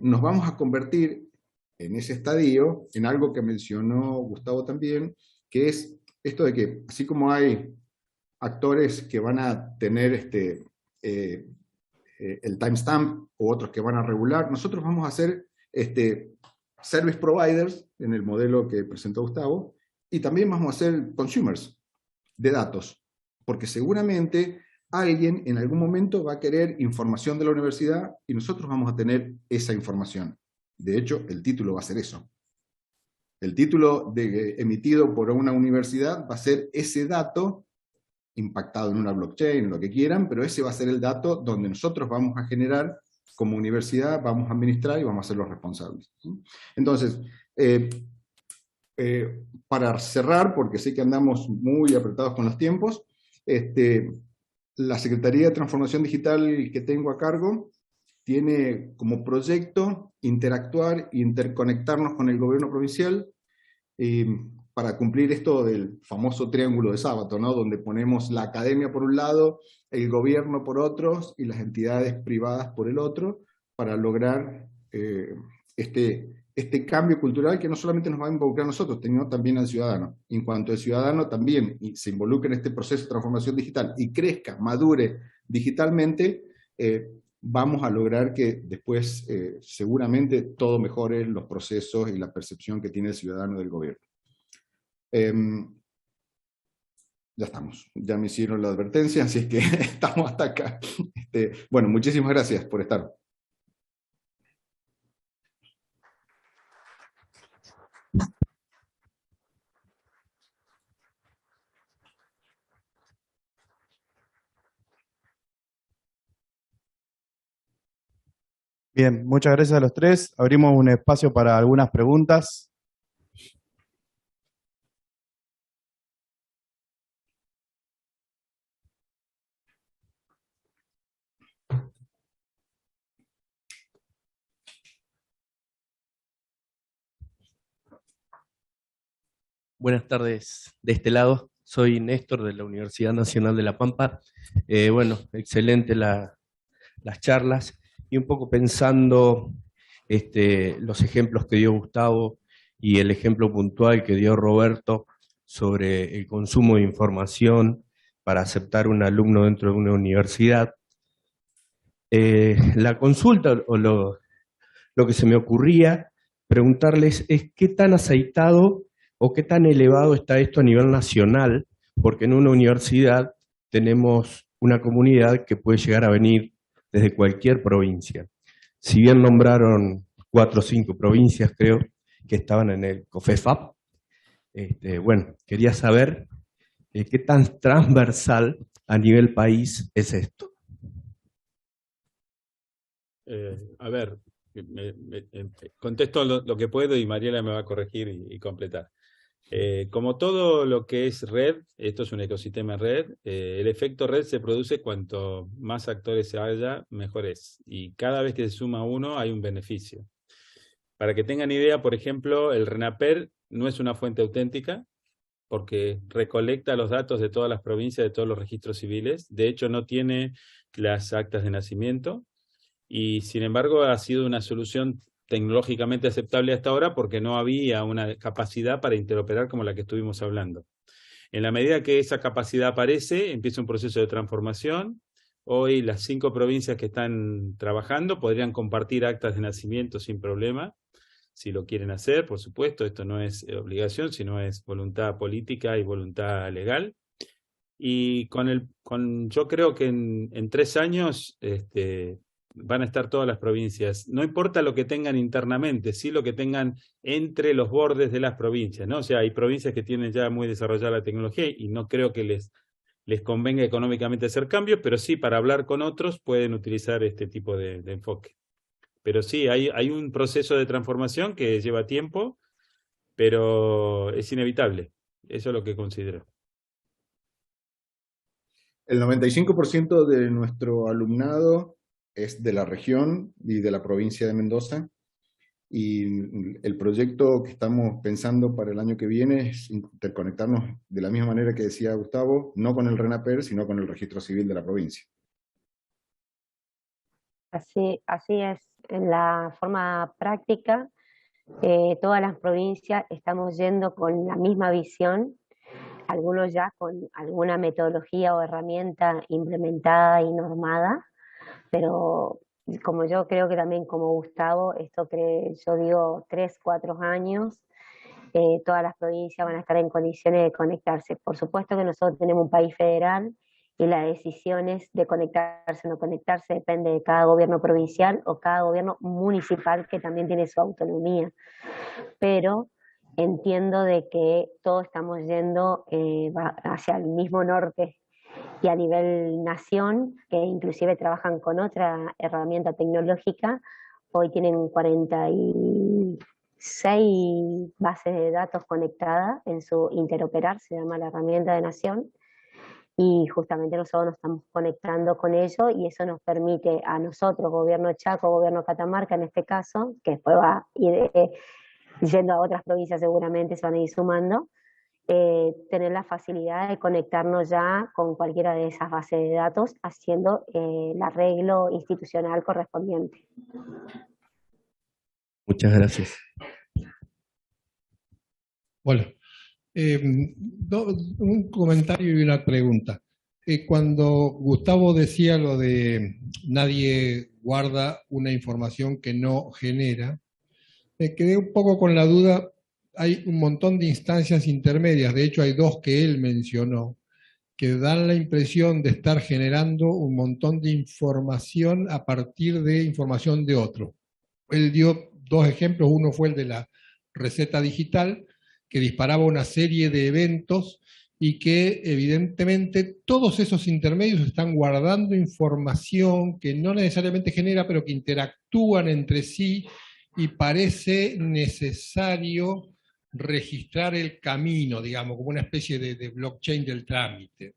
nos vamos a convertir en ese estadio en algo que mencionó Gustavo también, que es esto de que, así como hay actores que van a tener el timestamp o otros que van a regular, nosotros vamos a hacer service providers en el modelo que presentó Gustavo, y también vamos a ser consumers de datos, porque seguramente alguien en algún momento va a querer información de la universidad y nosotros vamos a tener esa información. De hecho, el título va a ser eso. El título emitido por una universidad va a ser ese dato impactado en una blockchain, lo que quieran, pero ese va a ser el dato donde nosotros vamos a generar, como universidad, vamos a administrar y vamos a ser los responsables. Entonces, para cerrar, porque sé que andamos muy apretados con los tiempos, la Secretaría de Transformación Digital que tengo a cargo tiene como proyecto interactuar e interconectarnos con el gobierno provincial para cumplir esto del famoso triángulo de Sábato, ¿no? Donde ponemos la academia por un lado, el gobierno por otros y las entidades privadas por el otro, para lograr este cambio cultural que no solamente nos va a involucrar a nosotros, sino también al ciudadano. En cuanto el ciudadano también se involucre en este proceso de transformación digital y crezca, madure digitalmente, vamos a lograr que después seguramente todo mejore los procesos y la percepción que tiene el ciudadano del gobierno. Ya estamos, ya me hicieron la advertencia, así es que estamos hasta acá. Bueno, muchísimas gracias por estar. Bien, muchas gracias a los tres. Abrimos un espacio para algunas preguntas. Buenas tardes de este lado. Soy Néstor de la Universidad Nacional de La Pampa. Bueno, excelente las charlas y un poco pensando los ejemplos que dio Gustavo y el ejemplo puntual que dio Roberto sobre el consumo de información para aceptar un alumno dentro de una universidad. La consulta o lo que se me ocurría preguntarles es qué tan aceitado o qué tan elevado está esto a nivel nacional, porque en una universidad tenemos una comunidad que puede llegar a venir desde cualquier provincia. Si bien nombraron 4 o 5 provincias, creo, que estaban en el COFEFAP, bueno, quería saber qué tan transversal a nivel país es esto. A ver, contesto lo que puedo y Mariela me va a corregir y completar. Como todo lo que es red, esto es un ecosistema red, el efecto red se produce cuanto más actores haya, mejor es. Y cada vez que se suma uno hay un beneficio. Para que tengan idea, por ejemplo, el RENAPER no es una fuente auténtica porque recolecta los datos de todas las provincias, de todos los registros civiles. De hecho, no tiene las actas de nacimiento. Y sin embargo ha sido una solución tecnológicamente aceptable hasta ahora porque no había una capacidad para interoperar como la que estuvimos hablando. En la medida que esa capacidad aparece, empieza un proceso de transformación. Hoy las 5 provincias que están trabajando podrían compartir actas de nacimiento sin problema, si lo quieren hacer, por supuesto. Esto no es obligación, sino es voluntad política y voluntad legal. Y yo creo que en 3 años van a estar todas las provincias. No importa lo que tengan internamente, sí lo que tengan entre los bordes de las provincias, ¿no? O sea, hay provincias que tienen ya muy desarrollada la tecnología y no creo que les convenga económicamente hacer cambios, pero sí para hablar con otros pueden utilizar este tipo de enfoque. Pero sí, hay un proceso de transformación que lleva tiempo, pero es inevitable. Eso es lo que considero. El 95% de nuestro alumnado es de la región y de la provincia de Mendoza, y el proyecto que estamos pensando para el año que viene es interconectarnos de la misma manera que decía Gustavo, no con el RENAPER, sino con el registro civil de la provincia. Así es, en la forma práctica, todas las provincias estamos yendo con la misma visión, algunos ya con alguna metodología o herramienta implementada y normada, pero como yo creo que también como Gustavo, esto que yo digo 3, 4 años, todas las provincias van a estar en condiciones de conectarse. Por supuesto que nosotros tenemos un país federal y las decisiones de conectarse o no conectarse depende de cada gobierno provincial o cada gobierno municipal que también tiene su autonomía. Pero entiendo de que todos estamos yendo hacia el mismo norte y a nivel nación, que inclusive trabajan con otra herramienta tecnológica, hoy tienen 46 bases de datos conectadas en su interoperar, se llama la herramienta de nación, y justamente nosotros nos estamos conectando con ello y eso nos permite a nosotros, gobierno Chaco, gobierno Catamarca en este caso, que después va a ir yendo a otras provincias seguramente, se van a ir sumando, tener la facilidad de conectarnos ya con cualquiera de esas bases de datos haciendo el arreglo institucional correspondiente. Muchas gracias. Bueno, un comentario y una pregunta. Cuando Gustavo decía lo de nadie guarda una información que no genera, me quedé un poco con la duda. Hay un montón de instancias intermedias, de hecho hay 2 que él mencionó, que dan la impresión de estar generando un montón de información a partir de información de otro. Él dio 2 ejemplos, uno fue el de la receta digital, que disparaba una serie de eventos y que evidentemente todos esos intermedios están guardando información que no necesariamente genera, pero que interactúan entre sí y parece necesario registrar el camino, digamos, como una especie de blockchain del trámite.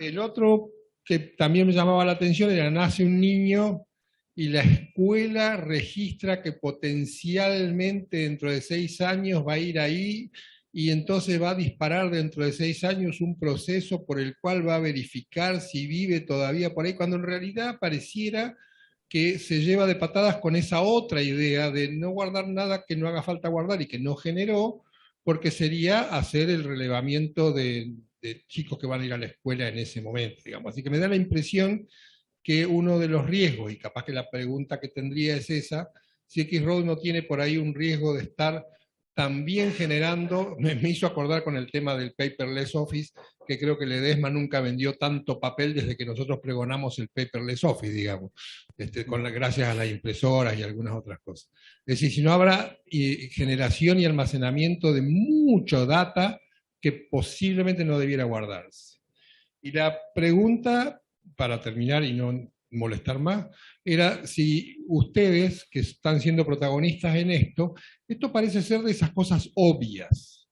El otro que también me llamaba la atención era: nace un niño y la escuela registra que potencialmente dentro de 6 años va a ir ahí, y entonces va a disparar dentro de 6 años un proceso por el cual va a verificar si vive todavía por ahí, cuando en realidad pareciera que se lleva de patadas con esa otra idea de no guardar nada que no haga falta guardar y que no generó, porque sería hacer el relevamiento de chicos que van a ir a la escuela en ese momento, digamos. Así que me da la impresión que uno de los riesgos, y capaz que la pregunta que tendría es esa, si X-Road no tiene por ahí un riesgo de estar también generando, me hizo acordar con el tema del paperless office, que creo que Ledesma nunca vendió tanto papel desde que nosotros pregonamos el paperless office, digamos, gracias a las impresoras y algunas otras cosas. Es decir, si no habrá generación y almacenamiento de mucho data que posiblemente no debiera guardarse. Y la pregunta, para terminar y no molestar más, era si ustedes, que están siendo protagonistas en esto parece ser de esas cosas obvias,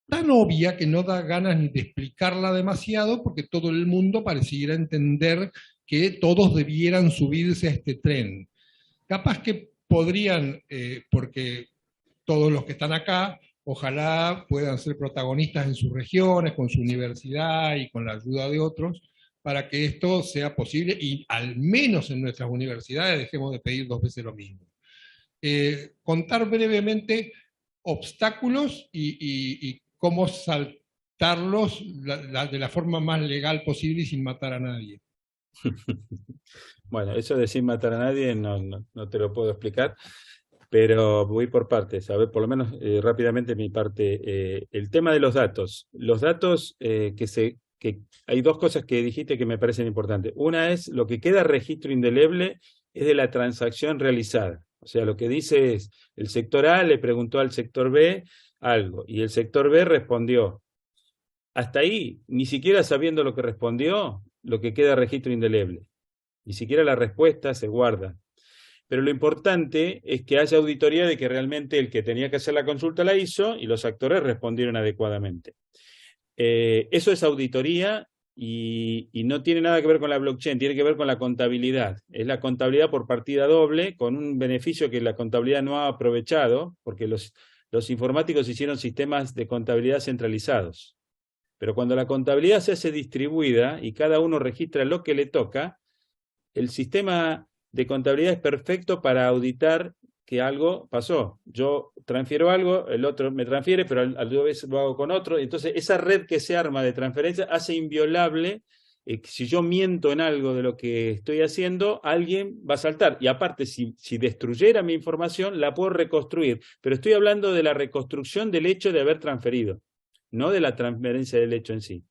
tan obvia que no da ganas ni de explicarla demasiado, porque todo el mundo pareciera entender que todos debieran subirse a este tren. Capaz que podrían, porque todos los que están acá, ojalá puedan ser protagonistas en sus regiones, con su universidad y con la ayuda de otros, para que esto sea posible y al menos en nuestras universidades dejemos de pedir 2 veces lo mismo. Contar brevemente obstáculos y cómo saltarlos de la forma más legal posible y sin matar a nadie. Bueno, eso de sin matar a nadie no te lo puedo explicar, pero voy por partes. A ver, por lo menos rápidamente mi parte. El tema de los datos. Los datos que hay 2 cosas que dijiste que me parecen importantes. Una es lo que queda registro indeleble es de la transacción realizada. O sea, lo que dice es, el sector A le preguntó al sector B algo y el sector B respondió. Hasta ahí, ni siquiera sabiendo lo que respondió, lo que queda registro indeleble. Ni siquiera la respuesta se guarda. Pero lo importante es que haya auditoría de que realmente el que tenía que hacer la consulta la hizo y los actores respondieron adecuadamente. Eso es auditoría y no tiene nada que ver con la blockchain, tiene que ver con la contabilidad. Es la contabilidad por partida doble, con un beneficio que la contabilidad no ha aprovechado, porque los informáticos hicieron sistemas de contabilidad centralizados. Pero cuando la contabilidad se hace distribuida y cada uno registra lo que le toca, el sistema de contabilidad es perfecto para auditar que algo pasó. Yo transfiero algo, el otro me transfiere, pero a la vez lo hago con otro. Entonces, esa red que se arma de transferencia hace inviolable si yo miento en algo de lo que estoy haciendo, alguien va a saltar. Y aparte, si destruyera mi información, la puedo reconstruir. Pero estoy hablando de la reconstrucción del hecho de haber transferido, no de la transferencia del hecho en sí.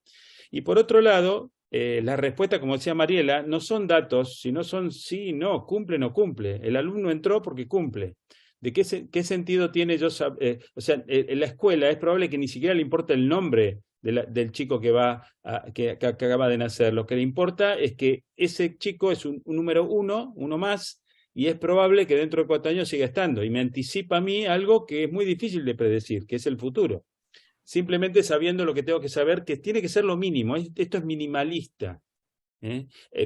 Y por otro lado, la respuesta, como decía Mariela, no son datos, sino son sí, no, cumple, no cumple. El alumno entró porque cumple. ¿De qué sentido tiene yo saber? O sea, en la escuela es probable que ni siquiera le importe el nombre del chico que acaba de nacer. Lo que le importa es que ese chico es un número uno más, y es probable que dentro de 4 años siga estando. Y me anticipa a mí algo que es muy difícil de predecir, que es el futuro. Simplemente sabiendo lo que tengo que saber, que tiene que ser lo mínimo. Esto es minimalista.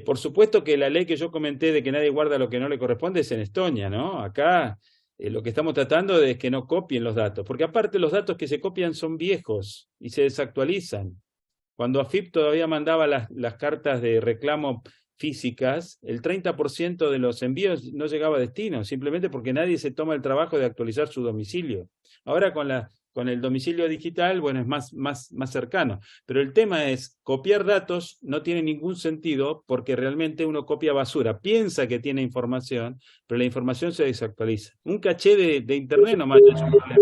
Por supuesto que la ley que yo comenté de que nadie guarda lo que no le corresponde es en Estonia, ¿no? Acá lo que estamos tratando es que no copien los datos, porque aparte los datos que se copian son viejos y se desactualizan. Cuando AFIP todavía mandaba las cartas de reclamo físicas, el 30% de los envíos no llegaba a destino, simplemente porque nadie se toma el trabajo de actualizar su domicilio. Ahora con el domicilio digital, bueno, es más cercano. Pero el tema es, copiar datos no tiene ningún sentido porque realmente uno copia basura. Piensa que tiene información, pero la información se desactualiza. Un caché de internet nomás es un problema.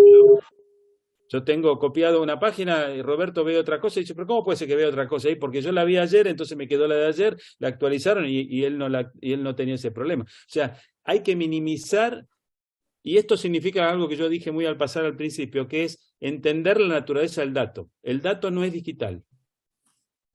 Yo tengo copiado una página y Roberto ve otra cosa y dice, pero ¿cómo puede ser que vea otra cosa ahí? Porque yo la vi ayer, entonces me quedó la de ayer, la actualizaron y él no tenía ese problema. O sea, hay que minimizar Y esto significa algo que yo dije muy al pasar al principio, que es entender la naturaleza del dato. El dato no es digital.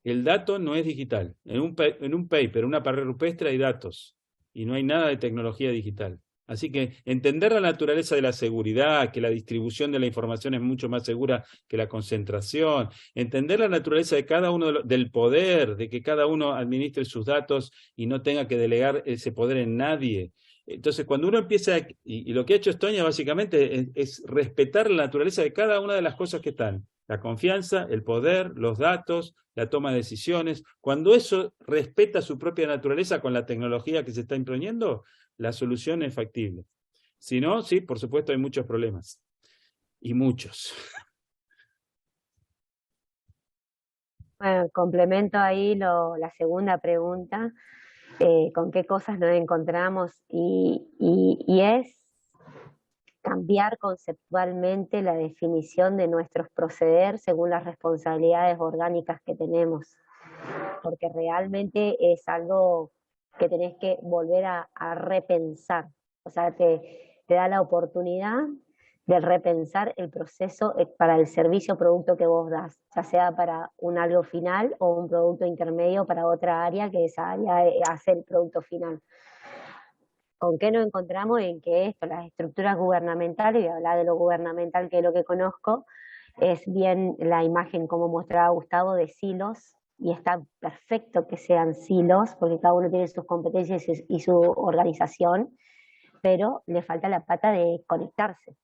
El dato no es digital. En un paper, una pared rupestre hay datos y no hay nada de tecnología digital. Así que entender la naturaleza de la seguridad, que la distribución de la información es mucho más segura que la concentración, entender la naturaleza de cada uno del poder, de que cada uno administre sus datos y no tenga que delegar ese poder en nadie. Entonces, cuando uno empieza, y lo que ha hecho Estonia básicamente es respetar la naturaleza de cada una de las cosas que están. La confianza, el poder, los datos, la toma de decisiones. Cuando eso respeta su propia naturaleza con la tecnología que se está imponiendo, la solución es factible. Si no, sí, por supuesto hay muchos problemas. Y muchos. Bueno, complemento ahí la segunda pregunta, con qué cosas nos encontramos y es cambiar conceptualmente la definición de nuestros proceder según las responsabilidades orgánicas que tenemos, porque realmente es algo que tenés que volver a repensar, o sea, te da la oportunidad de repensar el proceso para el servicio o producto que vos das, ya sea para un algo final o un producto intermedio para otra área, que esa área hace el producto final. ¿Con qué nos encontramos? En que esto, las estructuras gubernamentales, y hablar de lo gubernamental, que es lo que conozco, es bien la imagen como mostraba Gustavo de silos, y está perfecto que sean silos, porque cada uno tiene sus competencias y su organización, pero le falta la pata de conectarse.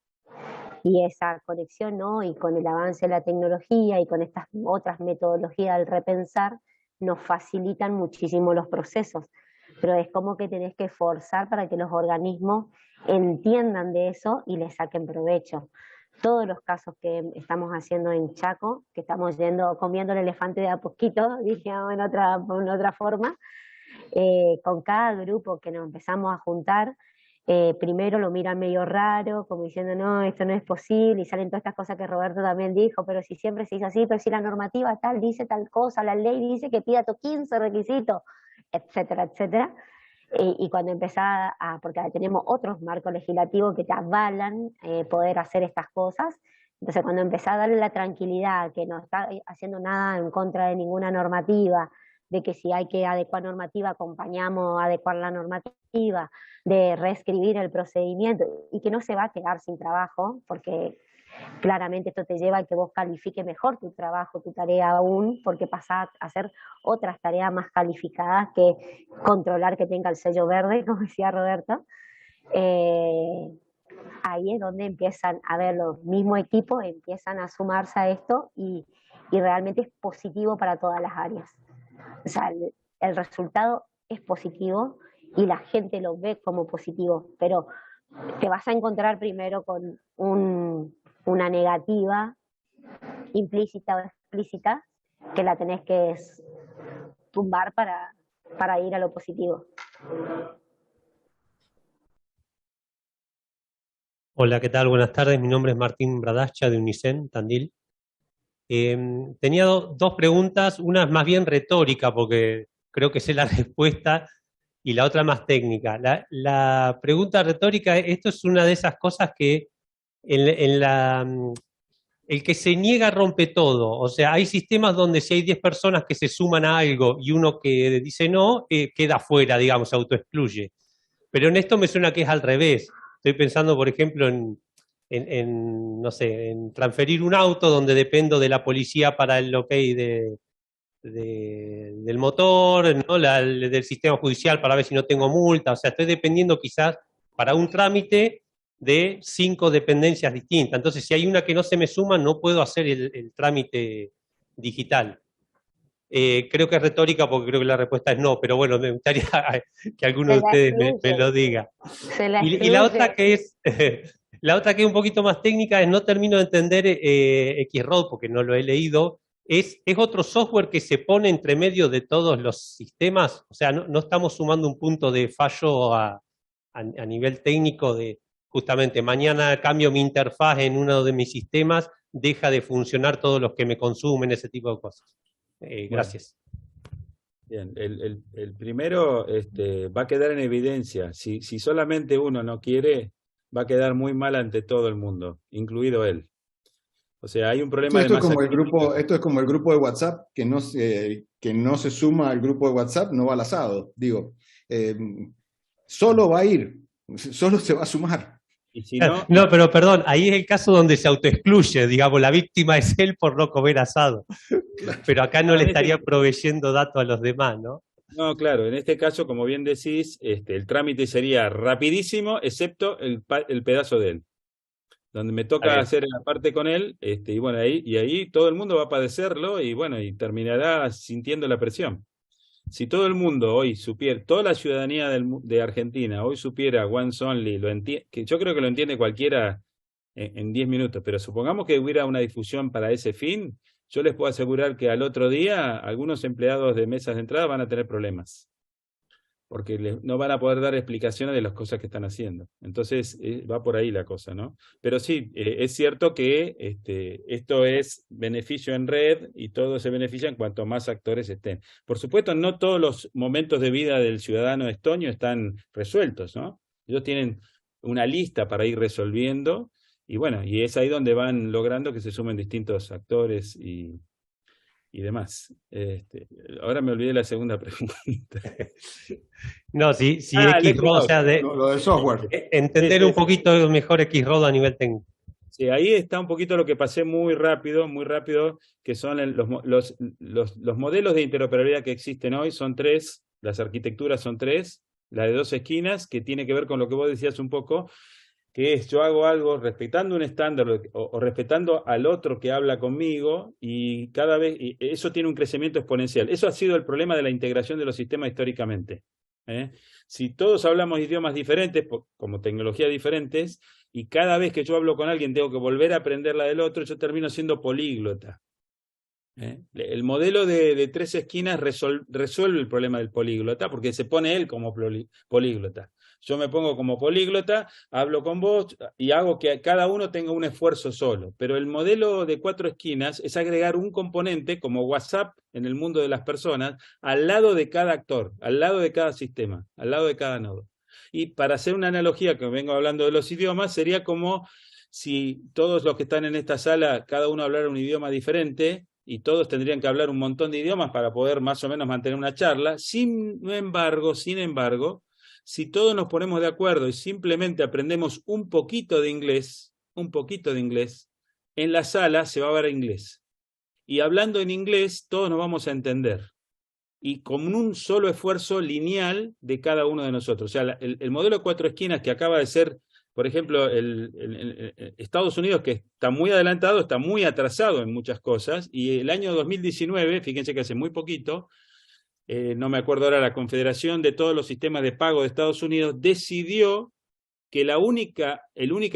Y esa conexión, ¿no? Y con el avance de la tecnología y con estas otras metodologías al repensar, nos facilitan muchísimo los procesos. Pero es como que tenés que forzar para que los organismos entiendan de eso y le saquen provecho. Todos los casos que estamos haciendo en Chaco, que estamos comiendo el elefante de a poquito, digamos en otra forma, con cada grupo que nos empezamos a juntar, primero lo miran medio raro, como diciendo, no, esto no es posible, y salen todas estas cosas que Roberto también dijo, pero si siempre se hizo así, pero si la normativa tal dice tal cosa, la ley dice que pida 15 requisitos, etcétera, etcétera. Y cuando empezaba porque tenemos otros marcos legislativos que te avalan poder hacer estas cosas, entonces cuando empezaba a darle la tranquilidad, que no está haciendo nada en contra de ninguna normativa, de que si hay que adecuar normativa, acompañamos a adecuar la normativa, de reescribir el procedimiento, y que no se va a quedar sin trabajo, porque claramente esto te lleva a que vos califiques mejor tu trabajo, tu tarea aún, porque pasás a hacer otras tareas más calificadas que controlar que tenga el sello verde, como decía Roberto. Ahí es donde empiezan a ver los mismos equipos, empiezan a sumarse a esto y realmente es positivo para todas las áreas. O sea, el resultado es positivo y la gente lo ve como positivo, pero te vas a encontrar primero con una negativa implícita o explícita que la tenés que tumbar para ir a lo positivo. Hola, ¿qué tal? Buenas tardes. Mi nombre es Martín Bradascha de Unicen, Tandil. Tenía dos preguntas, una es más bien retórica porque creo que sé la respuesta y la otra más técnica. La pregunta retórica, esto es una de esas cosas que el que se niega rompe todo. O sea, hay sistemas donde si hay 10 personas que se suman a algo y uno que dice no, queda fuera, digamos, se autoexcluye. Pero en esto me suena que es al revés. Estoy pensando, por ejemplo, no sé, en transferir un auto donde dependo de la policía para el ok del motor, ¿no? Del sistema judicial para ver si no tengo multa. O sea, estoy dependiendo quizás para un trámite de 5 dependencias distintas. Entonces, si hay una que no se me suma, no puedo hacer el trámite digital. Creo que es retórica porque creo que la respuesta es no, pero bueno, me gustaría que alguno de ustedes me lo diga. Y la otra que es la otra que es un poquito más técnica es, no termino de entender Xroad porque no lo he leído, es otro software que se pone entre medio de todos los sistemas. O sea, no estamos sumando un punto de fallo a nivel técnico de justamente mañana cambio mi interfaz en uno de mis sistemas, deja de funcionar todos los que me consumen, ese tipo de cosas. Gracias. Bien, el primero va a quedar en evidencia. Si solamente uno no quiere, va a quedar muy mal ante todo el mundo, incluido él. O sea, hay un problema de Esto es masa como el crítica. grupo, esto es como el grupo de WhatsApp que no se suma al grupo de WhatsApp, no va al asado. Digo, solo va a ir, solo se va a sumar. Y si no, No, pero perdón, ahí es el caso donde se autoexcluye, digamos, la víctima es él por no comer asado. Pero acá no le estaría proveyendo datos a los demás, ¿no? no, claro, en este caso, como bien decís, el trámite sería rapidísimo, excepto el pedazo de él, donde me Está toca bien. hacer la parte con él, y bueno, ahí todo el mundo va a padecerlo y bueno, y terminará sintiendo la presión. Si todo el mundo hoy supiera, toda la ciudadanía de Argentina hoy supiera Once Only, que yo creo que lo entiende cualquiera en 10 minutos, pero supongamos que hubiera una difusión para ese fin, yo les puedo asegurar que al otro día algunos empleados de mesas de entrada van a tener problemas, porque no van a poder dar explicaciones de las cosas que están haciendo. Entonces, va por ahí la cosa, ¿no? Pero sí, es cierto que esto es beneficio en red y todo se beneficia en cuanto más actores estén. Por supuesto, no todos los momentos de vida del ciudadano estonio están resueltos, ¿no? Ellos tienen una lista para ir resolviendo y bueno, y es ahí donde van logrando que se sumen distintos actores y demás. Ahora me olvidé la segunda pregunta. No, si el X-Road, o sea, Lo del software. entender Sí, un poquito mejor X-Road a nivel técnico. Sí, ahí está un poquito lo que pasé muy rápido, que son los modelos de interoperabilidad que existen hoy, son tres, las arquitecturas son tres, la de dos esquinas, que tiene que ver con lo que vos decías un poco, que es yo hago algo respetando un estándar o respetando al otro que habla conmigo y cada vez, y eso tiene un crecimiento exponencial. Eso ha sido el problema de la integración de los sistemas históricamente. Si todos hablamos idiomas diferentes, como tecnologías diferentes, y cada vez que yo hablo con alguien tengo que volver a aprender la del otro, yo termino siendo políglota. El modelo de tres esquinas resuelve el problema del políglota, porque se pone él como políglota. Yo me pongo como políglota, hablo con vos y hago que cada uno tenga un esfuerzo solo. Pero el modelo de cuatro esquinas es agregar un componente como WhatsApp en el mundo de las personas al lado de cada actor, al lado de cada sistema, al lado de cada nodo. Y para hacer una analogía, que vengo hablando de los idiomas, sería como si todos los que están en esta sala, cada uno hablara un idioma diferente, y todos tendrían que hablar un montón de idiomas para poder más o menos mantener una charla. Sin embargo, si todos nos ponemos de acuerdo y simplemente aprendemos un poquito de inglés, en la sala se va a hablar inglés. Y hablando en inglés, todos nos vamos a entender. Y con un solo esfuerzo lineal de cada uno de nosotros. O sea, el modelo de cuatro esquinas que acaba de ser, por ejemplo, Estados Unidos, que está muy adelantado, está muy atrasado en muchas cosas, y el año 2019, fíjense que hace muy poquito, no me acuerdo ahora, la Confederación de todos los sistemas de pago de Estados Unidos decidió que la única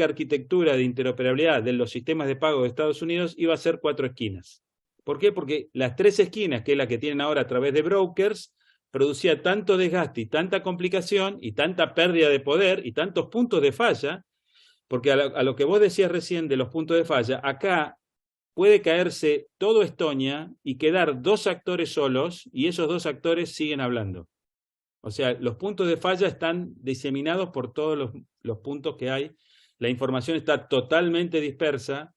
arquitectura de interoperabilidad de los sistemas de pago de Estados Unidos iba a ser cuatro esquinas. ¿Por qué? Porque las tres esquinas, que es la que tienen ahora a través de brokers, producía tanto desgaste y tanta complicación y tanta pérdida de poder y tantos puntos de falla, porque a lo que vos decías recién de los puntos de falla, acá puede caerse todo Estonia y quedar dos actores solos y esos dos actores siguen hablando. O sea, los puntos de falla están diseminados por todos los puntos que hay. La información está totalmente dispersa.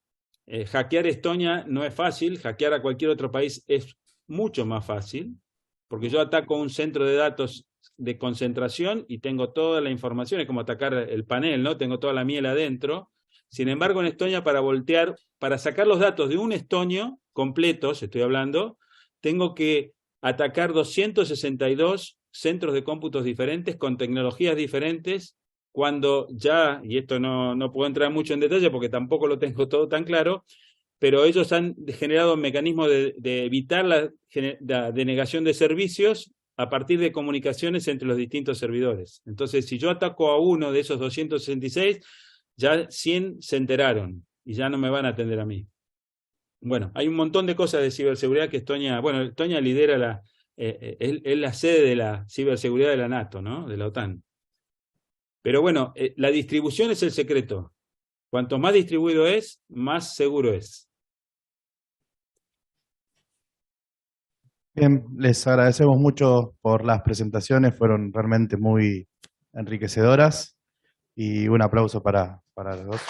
Hackear Estonia no es fácil, hackear a cualquier otro país es mucho más fácil, porque yo ataco un centro de datos de concentración y tengo toda la información, es como atacar el panel, ¿no? Tengo toda la miel adentro. Sin embargo, en Estonia, para sacar los datos de un estonio completos, estoy hablando, tengo que atacar 262 centros de cómputos diferentes con tecnologías diferentes, cuando ya, y esto no puedo entrar mucho en detalle porque tampoco lo tengo todo tan claro, pero ellos han generado un mecanismo de evitar la denegación de servicios a partir de comunicaciones entre los distintos servidores. Entonces, si yo ataco a uno de esos 266, ya 100 se enteraron y ya no me van a atender a mí. Bueno, hay un montón de cosas de ciberseguridad que Estonia lidera es la sede de la ciberseguridad de la NATO, ¿no? De la OTAN. Pero bueno, la distribución es el secreto. Cuanto más distribuido es, más seguro es. Bien, les agradecemos mucho por las presentaciones, fueron realmente muy enriquecedoras Y un aplauso para los dos.